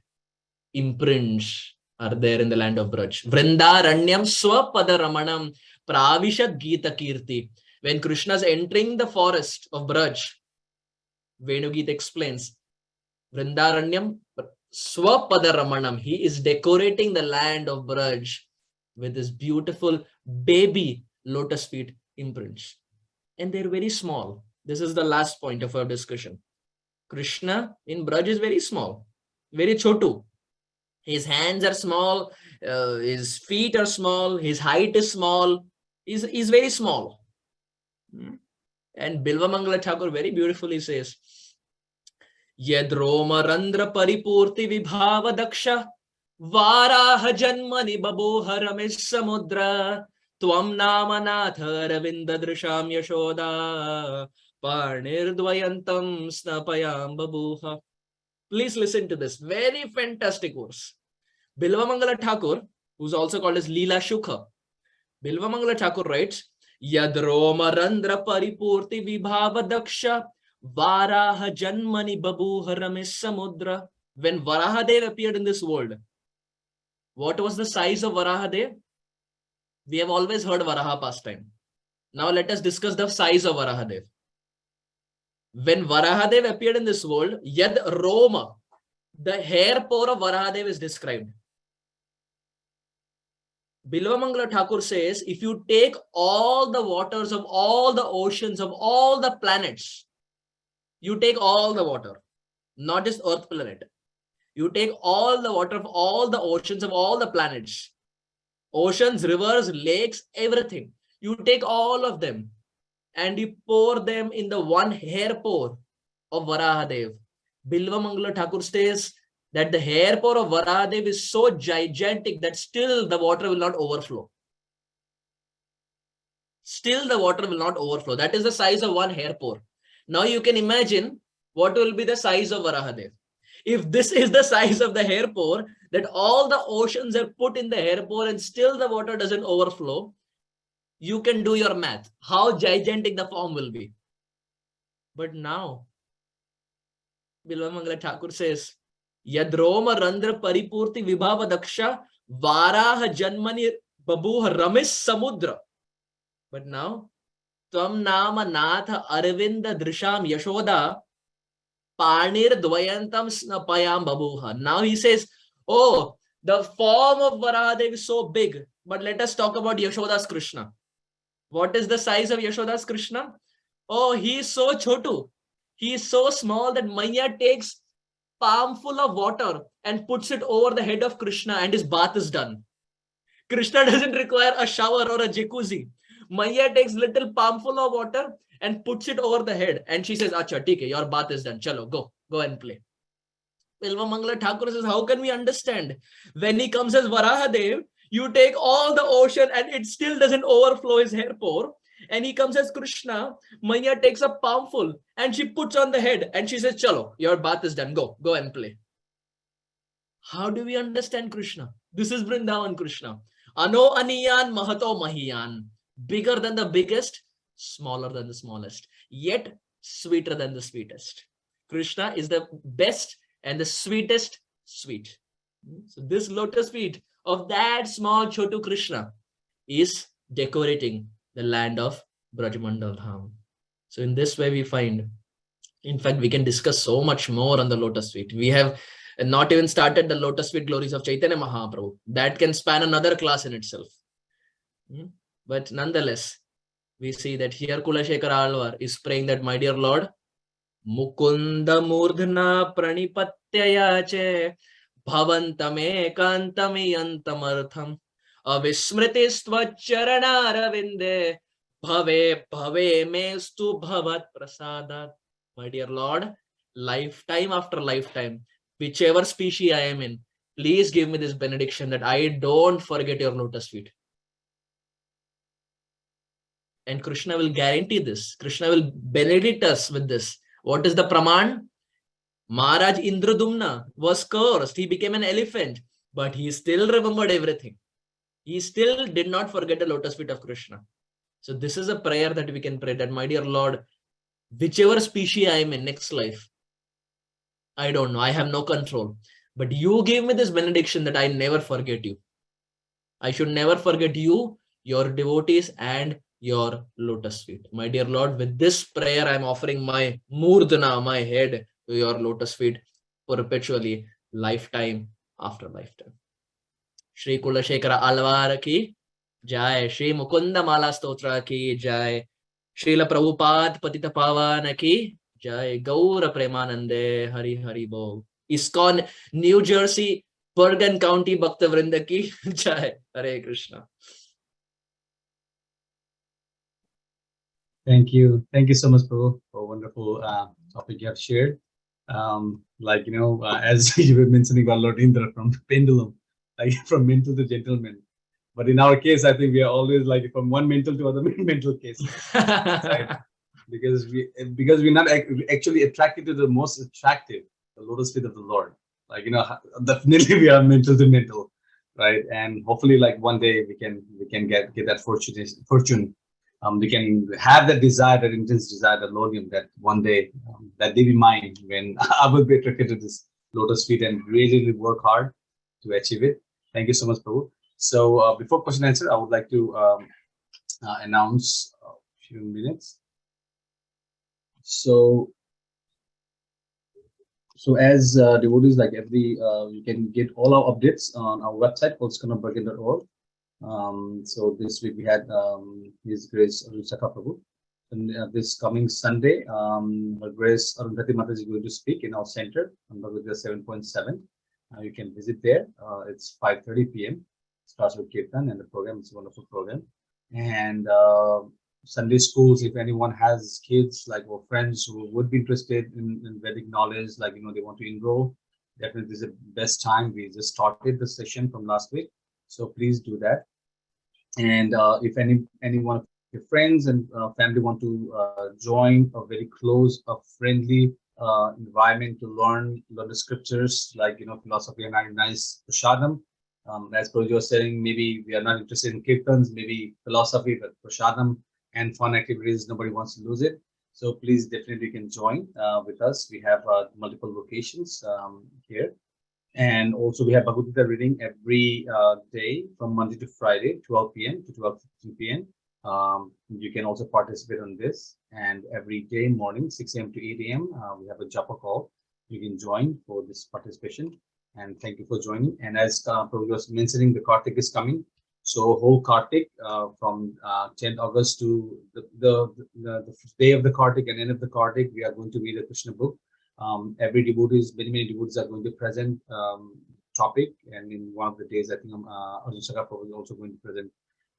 imprints are there in the land of Braj. Vrindaranyam swapada ramanam pravishat gita kirti. When Krishna is entering the forest of Braj, Venugita explains, Vrindaranyam swapada ramanam. He is decorating the land of Braj with this beautiful baby lotus feet imprints. And they're very small. This is the last point of our discussion. Krishna in Braj is very small, very chotu. His hands are small, his feet are small, his height is small, he's very small. And Bilvamangala Thakur very beautifully says, Yadroma Randra Paripurti Vibhava Daksha Varaha Janmani Baboha Ramesh Samudra Tvam Namanatha Ravinda Drisham Yashoda Parnirdvayantam Snapayam Babuha. Please listen to this very fantastic verse. Bilvamangala Thakur, who's also called as Leela Shukha, Bilvamangala Thakur writes, Yadroma Randra Paripurti Vibhava Daksha Varaha Janmani Babuha Ramesh Samudra. When Varahadev appeared in this world, what was the size of Varahadev? We have always heard Varaha pastime. Now let us discuss the size of Varahadev. When Varahadev appeared in this world, Yad Roma, the hair pore of Varahadev is described. Bilvamangala Thakur says, if you take all the waters of all the oceans of all the planets, you take all the water, not just Earth planet. You take all the water of all the oceans of all the planets, oceans, rivers, lakes, everything. You take all of them and you pour them in the one hair pore of Varahadev. Bilvamangala Thakur says that the hair pore of Varahadev is so gigantic that still the water will not overflow. Still the water will not overflow. That is the size of one hair pore. Now you can imagine what will be the size of Varahadev. If this is the size of the hair pore, that all the oceans are put in the hair pore and still the water doesn't overflow, you can do your math, how gigantic the form will be. But now, Bilvamangala Thakur says, Yadroma Randra Paripurti Vibhava Daksha Varaha Janmani Babuha Ramesh Samudra. But now, Tvam Nama Natha Arvinda Drisham Yashoda Parnir Dvayantam Snapayam Babuha. Now he says, oh, the form of Varahadev is so big. But let us talk about Yashoda's Krishna. What is the size of Yashoda's Krishna? Oh, he is so chotu. He is so small that Maya takes palm full of water and puts it over the head of Krishna and his bath is done. Krishna doesn't require a shower or a jacuzzi. Maya takes little palm full of water and puts it over the head and she says, Acha, theek hai, your bath is done. Chalo, go and play. Bilvamangala Thakur says, how can we understand? When he comes as Varahadev, you take all the ocean and it still doesn't overflow his hair pore. And he comes as Krishna, Maya takes a palmful and she puts on the head and she says, Chalo, your bath is done. Go and play. How do we understand Krishna? This is Vrindavan Krishna. Ano Aniyan Mahato Mahiyan. Bigger than the biggest, smaller than the smallest, yet sweeter than the sweetest. Krishna is the best and the sweetest sweet. So this lotus feet of that small Chotu Krishna is decorating the land of Brajmandal Dham. So in this way we find, in fact, we can discuss so much more on the lotus feet. We have not even started the lotus feet glories of Chaitanya Mahaprabhu. That can span another class in itself. But nonetheless, we see that here Kulashekara Alvar is praying that, my dear Lord, Mukunda Murdhna Pranipatyayache Bhavantame Kantamiyantamartham Avismritistva Charanaravinde Bhave Bhave Mestu Bhavat Prasadat. My dear Lord, lifetime after lifetime, whichever species I am in, please give me this benediction that I don't forget your lotus feet. And Krishna will guarantee this. Krishna will benedict us with this. What is the Praman? Maharaj Indradumna was cursed. He became an elephant, but he still remembered everything. He still did not forget the lotus feet of Krishna. So this is a prayer that we can pray, that, my dear Lord, whichever species I am in next life, I don't know, I have no control. But you gave me this benediction that I never forget you. I should never forget you, your devotees, and your lotus feet. My dear Lord, with this prayer, I am offering my murdana, my head, to your lotus feet perpetually, lifetime after lifetime. Shri Kulashekara Alvar ki jai, Shri Mukunda Mala Stotra ki jai, Srila Prabhupada Patita Pavana ki jai, Gaura Premanande, Hari Hari Bol. ISKCON New Jersey, Bergen County Bhakta Vrinda ki jai. Hare Krishna. Thank you. Thank you so much, Prabhu, for a wonderful topic you have shared. As you were mentioning about Lord Indra from pendulum, like from mental to gentleman. But in our case, I think we are always like from one mental to other mental cases, right? Because we're not actually attracted to the most attractive, the lotus feet of the Lord. Definitely we are mental to mental, right? And hopefully, like one day we can get that fortune. We can have that desire, that intense desire, that longing, that one day that day be mine when I will be attracted to this lotus feet and really work hard to achieve it. Thank you so much, Prabhu. So before question answer, I would like to announce a few minutes. So, as devotees, like you can get all our updates on our website, ISKCON.org. So this week we had His Grace Sakha Prabhu. And this coming Sunday, Her Grace Arundhati Mataji is going to speak in our center on Bhagavad 7.7. You can visit there. It's 5:30 p.m. Starts with Kirtan, and the program is a wonderful program. And Sunday schools, if anyone has kids like or friends who would be interested in Vedic knowledge, like they want to enroll, definitely this is the best time. We just started the session from last week, so please do that. And if any one of your friends and family want to join a very close, a friendly environment to learn the scriptures, like philosophy and nice prasadam. As Prabhuji was saying, maybe we are not interested in kirtans, maybe philosophy, but prasadam and fun activities, nobody wants to lose it. So please definitely can join with us. We have multiple locations here. And also we have Bhagavad Gita reading every day from Monday to Friday, 12 p.m. to 12:15 p.m. You can also participate on this. And every day morning, 6 a.m. to 8 a.m., we have a japa call. You can join for this participation. And thank you for joining. And as Prabhu was mentioning, the Kartik is coming. So whole Kartik from 10th August to the day of the Kartik and end of the Kartik, we are going to read the Krishna book. Every many devotees are going to present topic, and in one of the days, I think Arjun Sakha is also going to present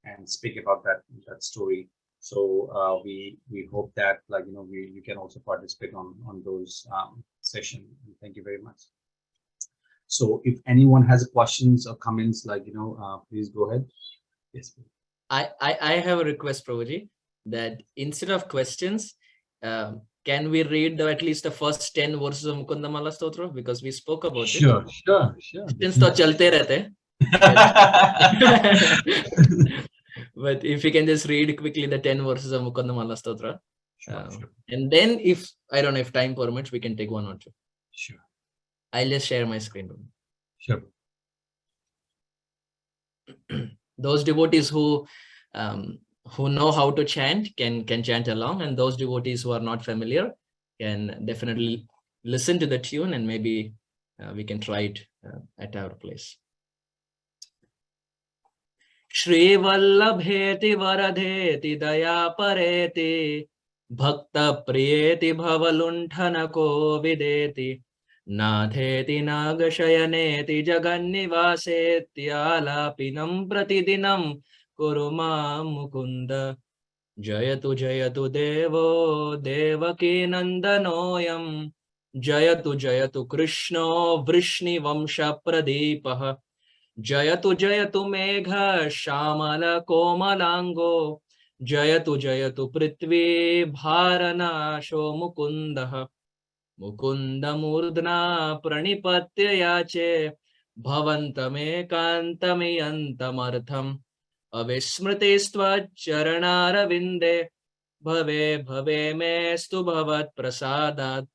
and speak about that story. So we hope that you can also participate on those sessions. Thank you very much. So if anyone has questions or comments, please go ahead. Yes. I have a request, Prabhuji, that instead of questions, can we read at least the first 10 verses of Mukunda Mala Stotra? Because we spoke about it. Sure. Questions to chalte rehte. But if you can just read quickly the 10 verses of Mukunda Mala Stotra. Sure. And then if, I don't know, if time permits, we can take one or two. Sure. I'll just share my screen. Sure. Those devotees who know how to chant can chant along, and those devotees who are not familiar can definitely listen to the tune, and maybe we can try it at our place. Shri Vallabheti Varadheti Daya Pareti Bhakta Priyeti Bhavalunthana Ko Videti Natheti Nagashayaneti Jagannivaseti Alapinam Pratidinam Kuruma Mukunda Jayatu Jayatu Devo Devaki Nandanoyam Jayatu Krishno Vrishni Vamsha Pradeepaha Jayatu Megha Shamala Komalango Jayatu Prithvi Bharanasho Mukundaha Mukunda Murdna Pranipatya Yache Bhavantame Kantamayantamartham Avismritestva Charanara Bhave Mestu Bhavat Prasadat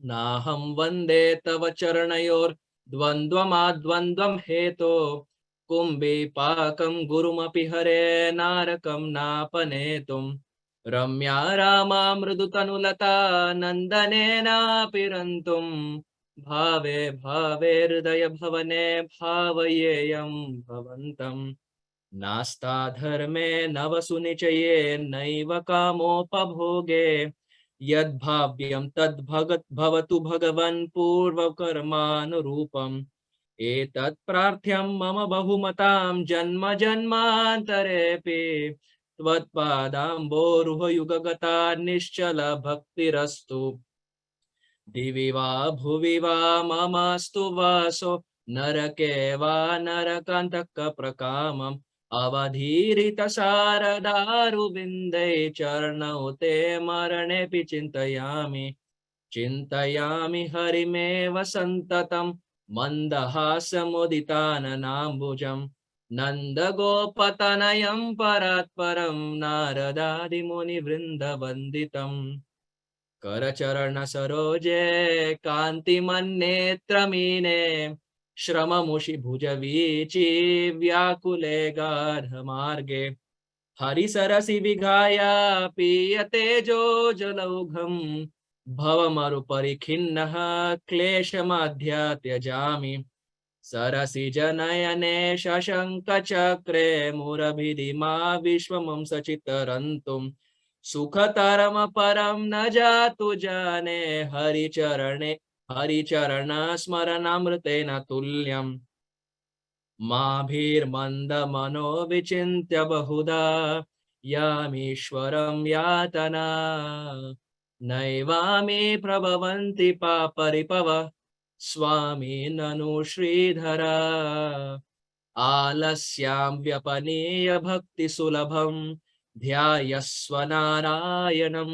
Naham Vande Tava Charanayor Dvandvamadvandvam Heto Kumbi Pakam Gurumapi Hare Narakam Napanetum Ramya Rama Mrudutanulata Nandanena Pirantum Bhave Hridaya Bhavane Bhavayeyam Bhavantam Nasta Dharme Navasunichaye Naiva Kamopabhoge Yad Bhavyam Tad Bhavatu Bhagavan Purva Karmanurupam Etat Prarthyam Mama Bahumatam Janma Janmantarepi Tvatpadamboruhayugagata nischala bhaktirastu. Divi va bhuvi va mamastu vaso narake va narakantaka prakamam avadhirita saradaru vinde charnau te marane pichintayami chintayami harimeva santatam mandahasamuditana Nandagopatanayam paratparam naradadi muni vrindavanditam Karacharana saroje kanti manetramine Shramamushi bhujavichi vyakule gadha marge Hari sarasi vigaya piyate jo jalaugham Bhavamaru parikhinnaha kleshamadhya tyajami Sarasi janayane shashanka chakre murabhidima vishwamam sachitarantum Sukhatarama param na jatu jane hari charana smaranamrtena tulyam Mabhir manda mano vichintya bahuda yamishwaram yatana Naivami prabhavanti paparipava Swami nanu Sridhara Alasyam vyapaniya bhakti sulabham Dhyayasvanarayanam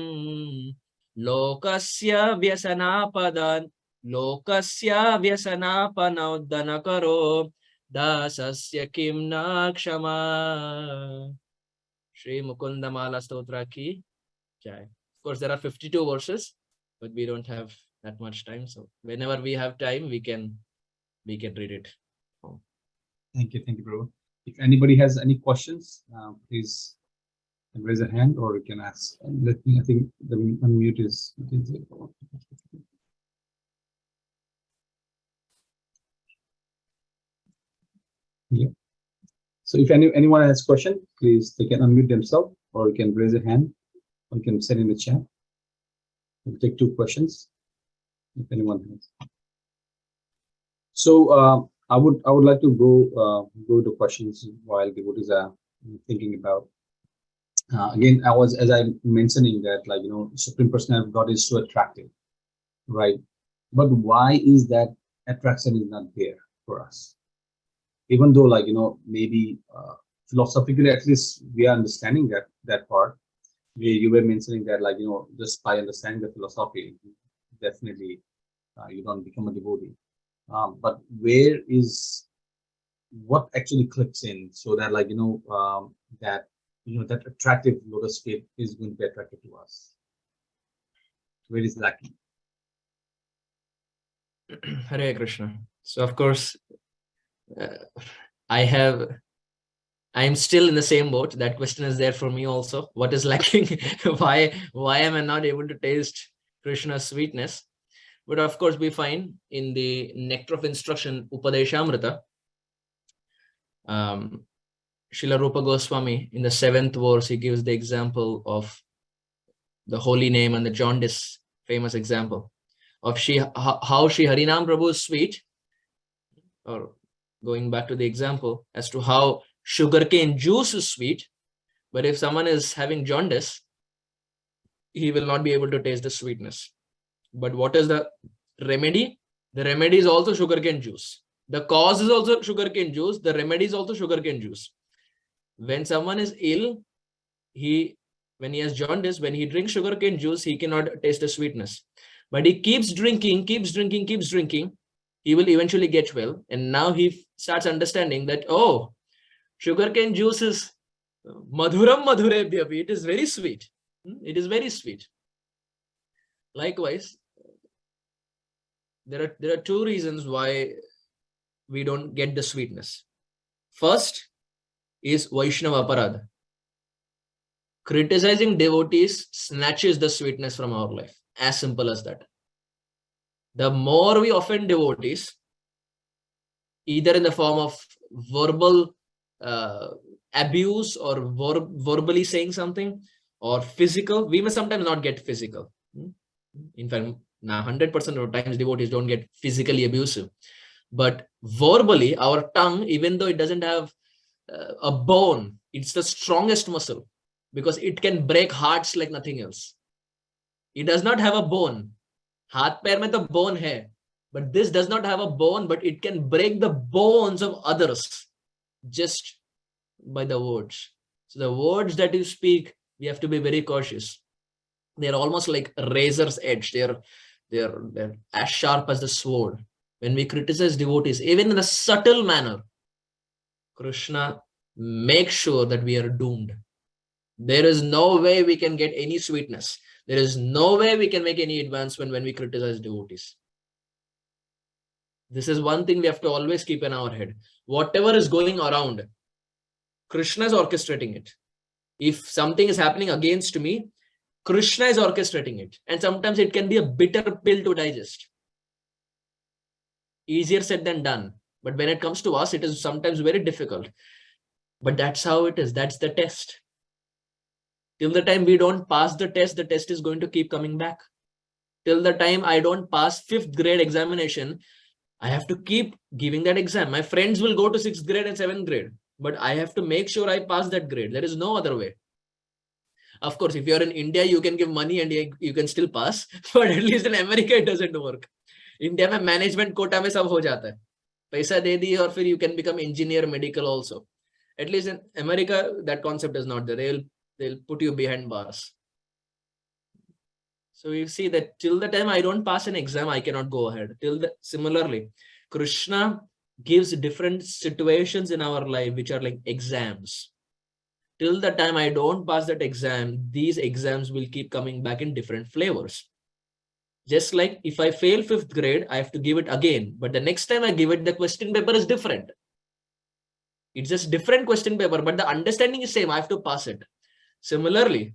Lokasya vyasanapadan Lokasya vyasanapanaudanakaro Dasasya kim nakshama Shri Mukunda Mala Stotra ki jai. Of course, there are 52 verses, but we don't have that much time. So whenever we have time, we can read it. Thank you, Prabhu. If anybody has any questions, please raise a hand or you can ask. Let me. I think the unmute is. Yeah. So if anyone has question, please they can unmute themselves or you can raise a hand or you can send in the chat. We'll take 2 questions if anyone has. So I would like to go to questions while devotees are thinking about. Again, as I mentioning that, like, Supreme Personality of God is so attractive, right? But why is that attraction is not there for us? Even though, like, maybe philosophically, at least we are understanding that part. You were mentioning that, like, just by understanding the philosophy, definitely you don't become a devotee. But where is what actually clicks in so that, like, that that attractive lotus state is going to be attractive to us? Where is lacking? Hare Krishna. So of course, I'm still in the same boat. That question is there for me also. What is lacking? why am I not able to taste Krishna's sweetness? But of course, we find in the Nectar of Instruction, Upadeshamrita, Srila Rupa Goswami, in the 7th verse, he gives the example of the holy name and the jaundice, famous example of how Shri Harinam Prabhu is sweet, or going back to the example as to how sugarcane juice is sweet, but if someone is having jaundice, he will not be able to taste the sweetness. But what is the remedy? The remedy is also sugarcane juice. The cause is also sugarcane juice. The remedy is also sugarcane juice. When someone is ill, when he has jaundice, when he drinks sugarcane juice, he cannot taste the sweetness. But he keeps drinking, he will eventually get well. And now he starts understanding that, oh, sugarcane juice is madhuram madhurebhyapi. It is very sweet. It is very sweet. Likewise, there are 2 reasons why we don't get the sweetness. First is Vaishnava Aparadha. Criticizing devotees snatches the sweetness from our life. As simple as that. The more we offend devotees, either in the form of verbal abuse or verbally saying something, or physical, we may sometimes not get physical. In fact, now 100% of times devotees don't get physically abusive. But verbally, our tongue, even though it doesn't have a bone, it's the strongest muscle. because it can break hearts like nothing else. It does not have a bone. Haath pair mein to bone hai, but this does not have a bone, but it can break the bones of others just by the words. So the words that you speak, we have to be very cautious. They're almost like a razor's edge. They're as sharp as the sword. When we criticize devotees, even in a subtle manner, Krishna makes sure that we are doomed. There is no way we can get any sweetness. There is no way we can make any advancement when we criticize devotees. This is one thing we have to always keep in our head. Whatever is going around, Krishna is orchestrating it. If something is happening against me, Krishna is orchestrating it. And sometimes it can be a bitter pill to digest. Easier said than done. But when it comes to us, it is sometimes very difficult. But that's how it is. That's the test. Till the time we don't pass the test is going to keep coming back. Till the time I don't pass 5th grade examination, I have to keep giving that exam. My friends will go to 6th grade and 7th grade, but I have to make sure I pass that grade. There is no other way. Of course, if you're in India, you can give money and you can still pass, but at least in America, it doesn't work. India में management quota में सब हो जाता है. पैसा दे दी और फिर you can become engineer, medical also. At least in America, that concept is not there. They'll put you behind bars. So you see that till the time I don't pass an exam, I cannot go ahead. Similarly, Krishna gives different situations in our life which are like exams. Till the time I don't pass that exam, these exams will keep coming back in different flavors. Just like if I fail 5th grade, I have to give it again. But the next time I give it, the question paper is different. It's just different question paper, but the understanding is same. I have to pass it. Similarly,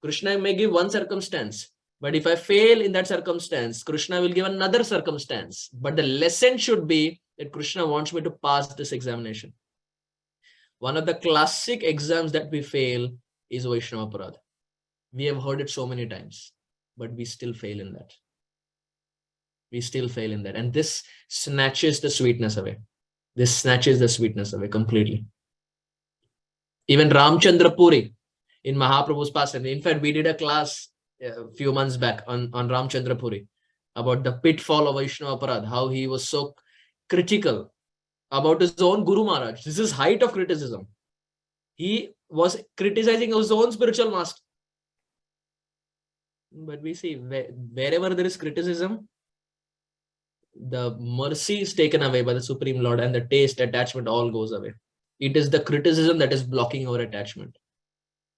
Krishna may give one circumstance, but if I fail in that circumstance, Krishna will give another circumstance. But the lesson should be that Krishna wants me to pass this examination. One of the classic exams that we fail is Vaishnava Aparadha. We have heard it so many times, but we still fail in that. We still fail in that. And this snatches the sweetness away. This snatches the sweetness away completely. Even Ramchandra Puri in Mahaprabhu's pastime. In fact, we did a class a few months back on Ramchandra Puri about the pitfall of Vaishnava Aparadha, how he was so critical about his own Guru Maharaj. This is height of criticism. He was criticizing his own spiritual master. But we see wherever there is criticism, the mercy is taken away by the Supreme Lord and the taste, attachment all goes away. It is the criticism that is blocking our attachment.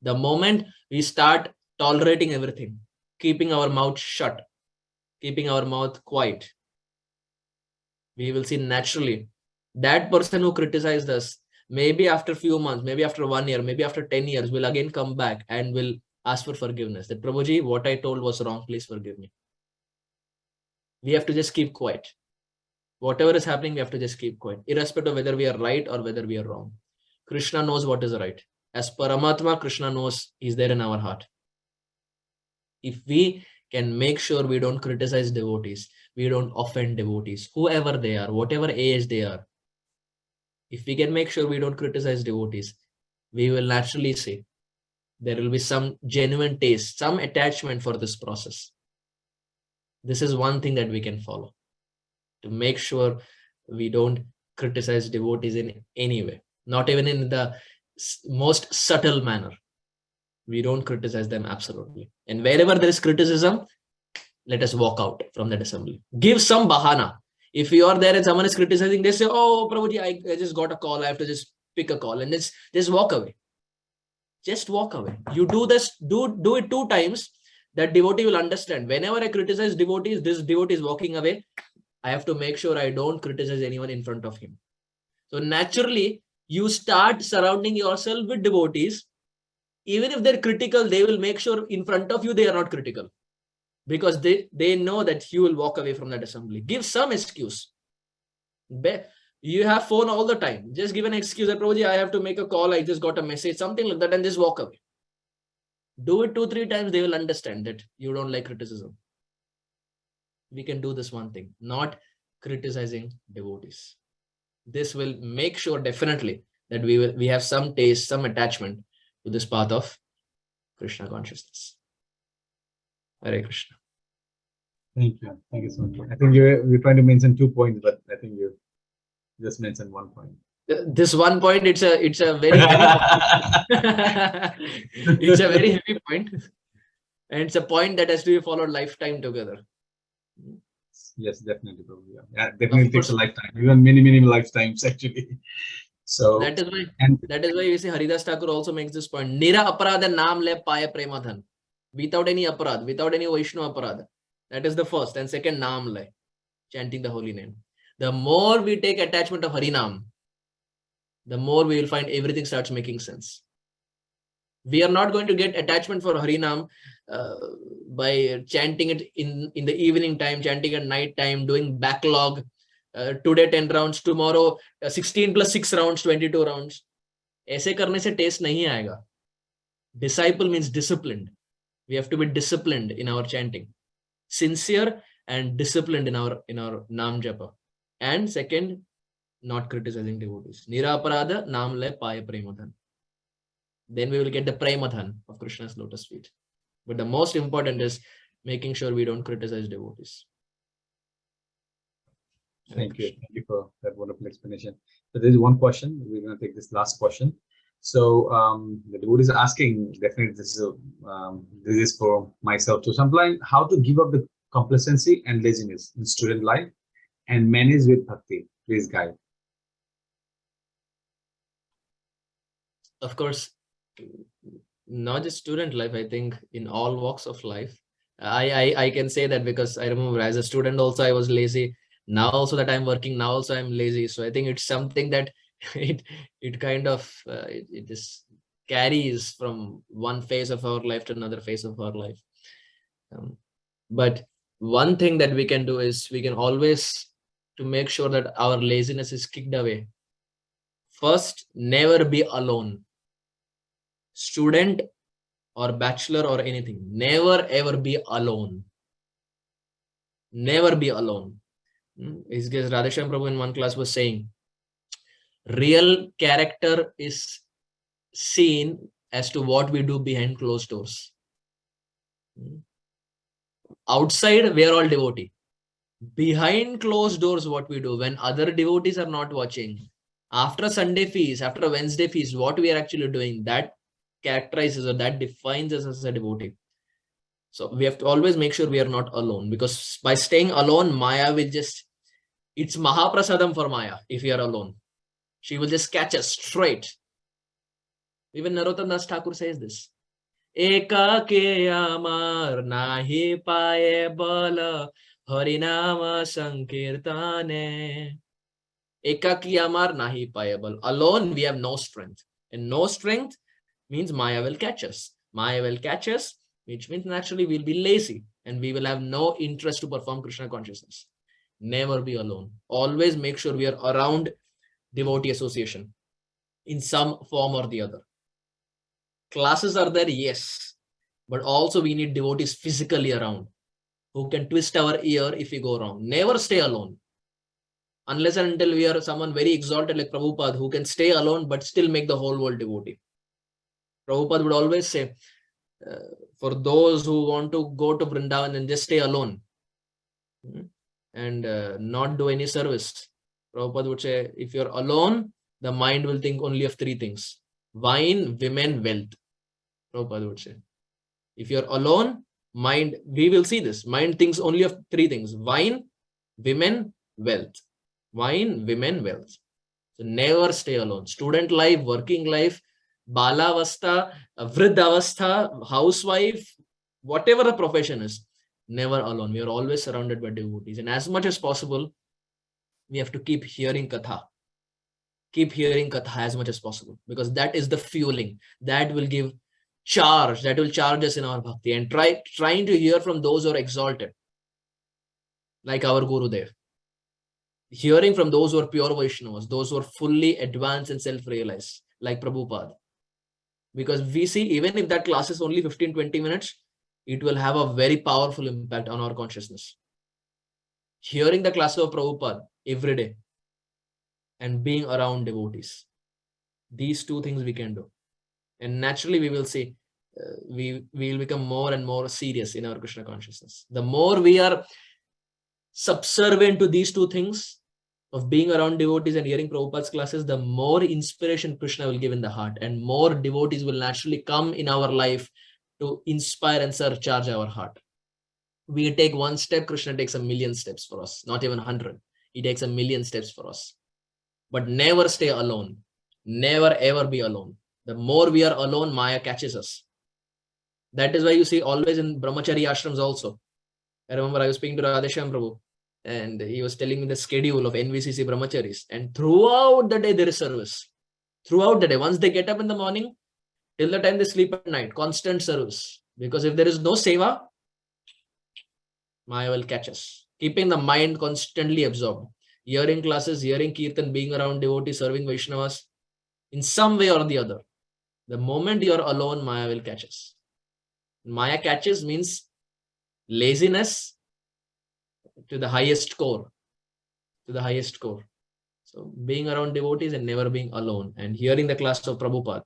The moment we start tolerating everything, keeping our mouth shut, keeping our mouth quiet, we will see naturally that person who criticized us, maybe after a few months, maybe after 1 year, maybe after 10 years, will again come back and will ask for forgiveness. That Prabhuji, what I told was wrong. Please forgive me. We have to just keep quiet. Whatever is happening, we have to just keep quiet, irrespective of whether we are right or whether we are wrong. Krishna knows what is right. As Paramatma, Krishna knows he's there in our heart. If we can make sure we don't criticize devotees, we don't offend devotees, whoever they are, whatever age they are, if we can make sure we don't criticize devotees, we will naturally see there will be some genuine taste, some attachment for this process. This is one thing that we can follow to make sure we don't criticize devotees in any way, not even in the most subtle manner. We don't criticize them absolutely. And wherever there is criticism, let us walk out from that assembly. Give some bahana. If you are there and someone is criticizing, they say, oh, Prabhuji, I just got a call. I have to just pick a call and just walk away. Just walk away. You do this, do it 2 times. That devotee will understand. Whenever I criticize devotees, this devotee is walking away. I have to make sure I don't criticize anyone in front of him. So naturally, you start surrounding yourself with devotees. Even if they're critical, they will make sure in front of you, they are not critical. Because they know that you will walk away from that assembly. Give some excuse. You have phone all the time. Just give an excuse that, Prabhuji, I have to make a call. I just got a message, something like that, and just walk away. Do it 2-3 times. They will understand that you don't like criticism. We can do this one thing, not criticizing devotees. This will make sure definitely that we have some taste, some attachment to this path of Krishna consciousness. Hare Krishna. Thank you so much. I think you're trying to mention 2 points, but I think you just mentioned 1 point. This 1 point, it's a very heavy point. It's a very heavy point, and it's a point that has to be followed lifetime together. Yes, definitely, Prabhu. Yeah, definitely takes a lifetime, even many lifetimes actually. So that is why we say Haridas Thakur also makes this point. Nira aparadha naam le paya premadhan. Without any aparad, without any Vishnu aparad. That is the first. And second, naam le, chanting the holy name. The more we take attachment of Harinam, the more we will find everything starts making sense. We are not going to get attachment for Harinam by chanting it in the evening time, chanting at night time, doing backlog. Today 10 rounds, tomorrow 16 plus 6 rounds, 22 rounds. ऐसे करने से taste नहीं आएगा. Disciple means disciplined. We have to be disciplined in our chanting, sincere and disciplined in our naam japa. And second, not criticizing devotees. Nira aparadha naam le paya premadhan. Then we will get the premadhan of Krishna's lotus feet. But the most important is making sure we don't criticize devotees. Thank you for that wonderful explanation. So there is one question. We're going to take this last question. So the devotee is asking, definitely this is for myself to sometimes how to give up the complacency and laziness in student life and manage with bhakti. Please guide. Of course, not just student life. I think in all walks of life, I can say that because I remember as a student also I was lazy. Now also that I'm working, now also I'm lazy. So I think it's something that it kind of it just carries from one phase of our life to another phase of our life. But one thing that we can do is we can always to make sure that our laziness is kicked away. First, never be alone. Student or bachelor or anything, never ever be alone. Never be alone. His guest Radheshyam Prabhu in one class was saying, real character is seen as to what we do behind closed doors. Outside, we are all devotee. Behind closed doors, what we do when other devotees are not watching, after Sunday feast, after Wednesday feast, what we are actually doing, that characterizes or that defines us as a devotee. So we have to always make sure we are not alone, because by staying alone, Maya will just, it's Mahaprasadam for Maya if we are alone. She will just catch us straight. Even Narottam Das Thakur says this. Eka ke amar nahi paye bala harinama sankirtane. Eka ki amar nahi paye bala. Alone we have no strength. And no strength means Maya will catch us. Maya will catch us, which means naturally we'll be lazy and we will have no interest to perform Krishna consciousness. Never be alone. Always make sure we are around devotee association in some form or the other. Classes are there, yes, but also we need devotees physically around who can twist our ear if we go wrong. Never stay alone. Unless and until we are someone very exalted like Prabhupada who can stay alone but still make the whole world devotee. Prabhupada would always say, for those who want to go to Vrindavan and just stay alone and not do any service, Prabhupada would say, if you're alone, the mind will think only of 3 things. Wine, women, wealth. Prabhupada would say. If you're alone, mind, we will see this. Mind thinks only of 3 things. Wine, women, wealth. Wine, women, wealth. So never stay alone. Student life, working life, balavastha, vriddhavastha, housewife, whatever the profession is, never alone. We are always surrounded by devotees. And as much as possible, we have to keep hearing katha. Keep hearing katha as much as possible, because that is the fueling. That will give charge. That will charge us in our bhakti. And trying to hear from those who are exalted, like our Gurudev. Hearing from those who are pure Vaishnavas, those who are fully advanced and self-realized, like Prabhupada. Because we see, even if that class is only 15-20 minutes, it will have a very powerful impact on our consciousness. Hearing the class of Prabhupada every day and being around devotees. These 2 things we can do. And naturally we will see we will become more and more serious in our Krishna consciousness. The more we are subservient to these two things of being around devotees and hearing Prabhupada's classes, the more inspiration Krishna will give in the heart, and more devotees will naturally come in our life to inspire and surcharge our heart. We take one step, Krishna takes a million steps for us, not even 100. He takes a million steps for us. But never stay alone. Never ever be alone. The more we are alone, Maya catches us. That is why you see always in brahmachari ashrams also. I remember I was speaking to Radheshyam Prabhu, and he was telling me the schedule of NVCC brahmacharis. And throughout the day, there is service. Throughout the day, once they get up in the morning, till the time they sleep at night, constant service. Because if there is no seva, Maya will catch us. Keeping the mind constantly absorbed. Hearing classes, hearing kirtan, being around devotees, serving Vaishnavas, in some way or the other. The moment you are alone, Maya will catch us. Maya catches means laziness to the highest core. To the highest core. So being around devotees and never being alone, and hearing the class of Prabhupada.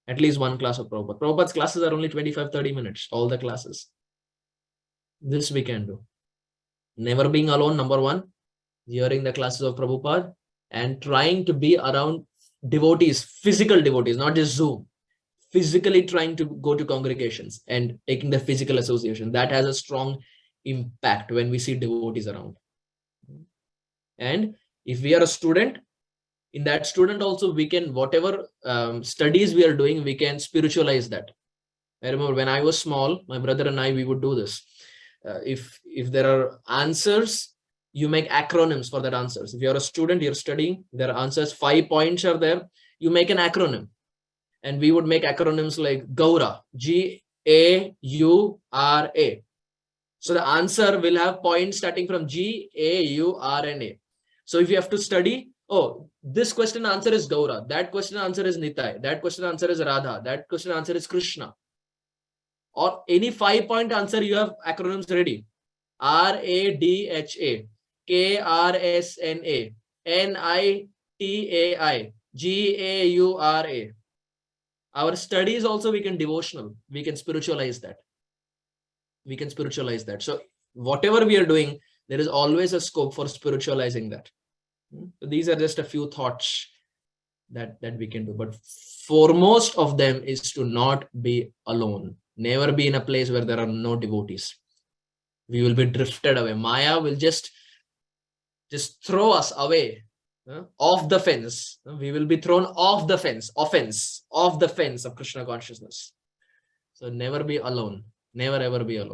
At least one class of Prabhupada. Prabhupada's classes are only 25-30 minutes, all the classes. This we can do. Never being alone, number one. Hearing the classes of Prabhupada and trying to be around devotees, physical devotees, not just Zoom. Physically trying to go to congregations and taking the physical association. That has a strong impact when we see devotees around. And if we are a student, in that student also we can, whatever studies we are doing, we can spiritualize that. I remember when I was small, my brother and I, we would do this. If there are answers, you make acronyms for that answers. If you're a student, you're studying, there are answers, 5 points are there, you make an acronym. And we would make acronyms like Gaura, G-A-U-R-A. So the answer will have points starting from G-A-U-R-N-A. So if you have to study, oh, this question answer is Gaura, that question answer is Nitai, that question answer is Radha, that question answer is Krishna. Or any 5-point answer, you have acronyms ready. R-A-D-H-A, K-R-S-N-A, N-I-T-A-I, G-A-U-R-A. Our studies also, we can devotional, we can spiritualize that. We can spiritualize that. So whatever we are doing, there is always a scope for spiritualizing that. So these are just a few thoughts that we can do. But foremost of them is to not be alone. Never be in a place where there are no devotees. We will be drifted away. Maya will just throw us away. Off the fence. We will be thrown off the fence, off the fence of Krishna consciousness. So never be alone. Never ever be alone.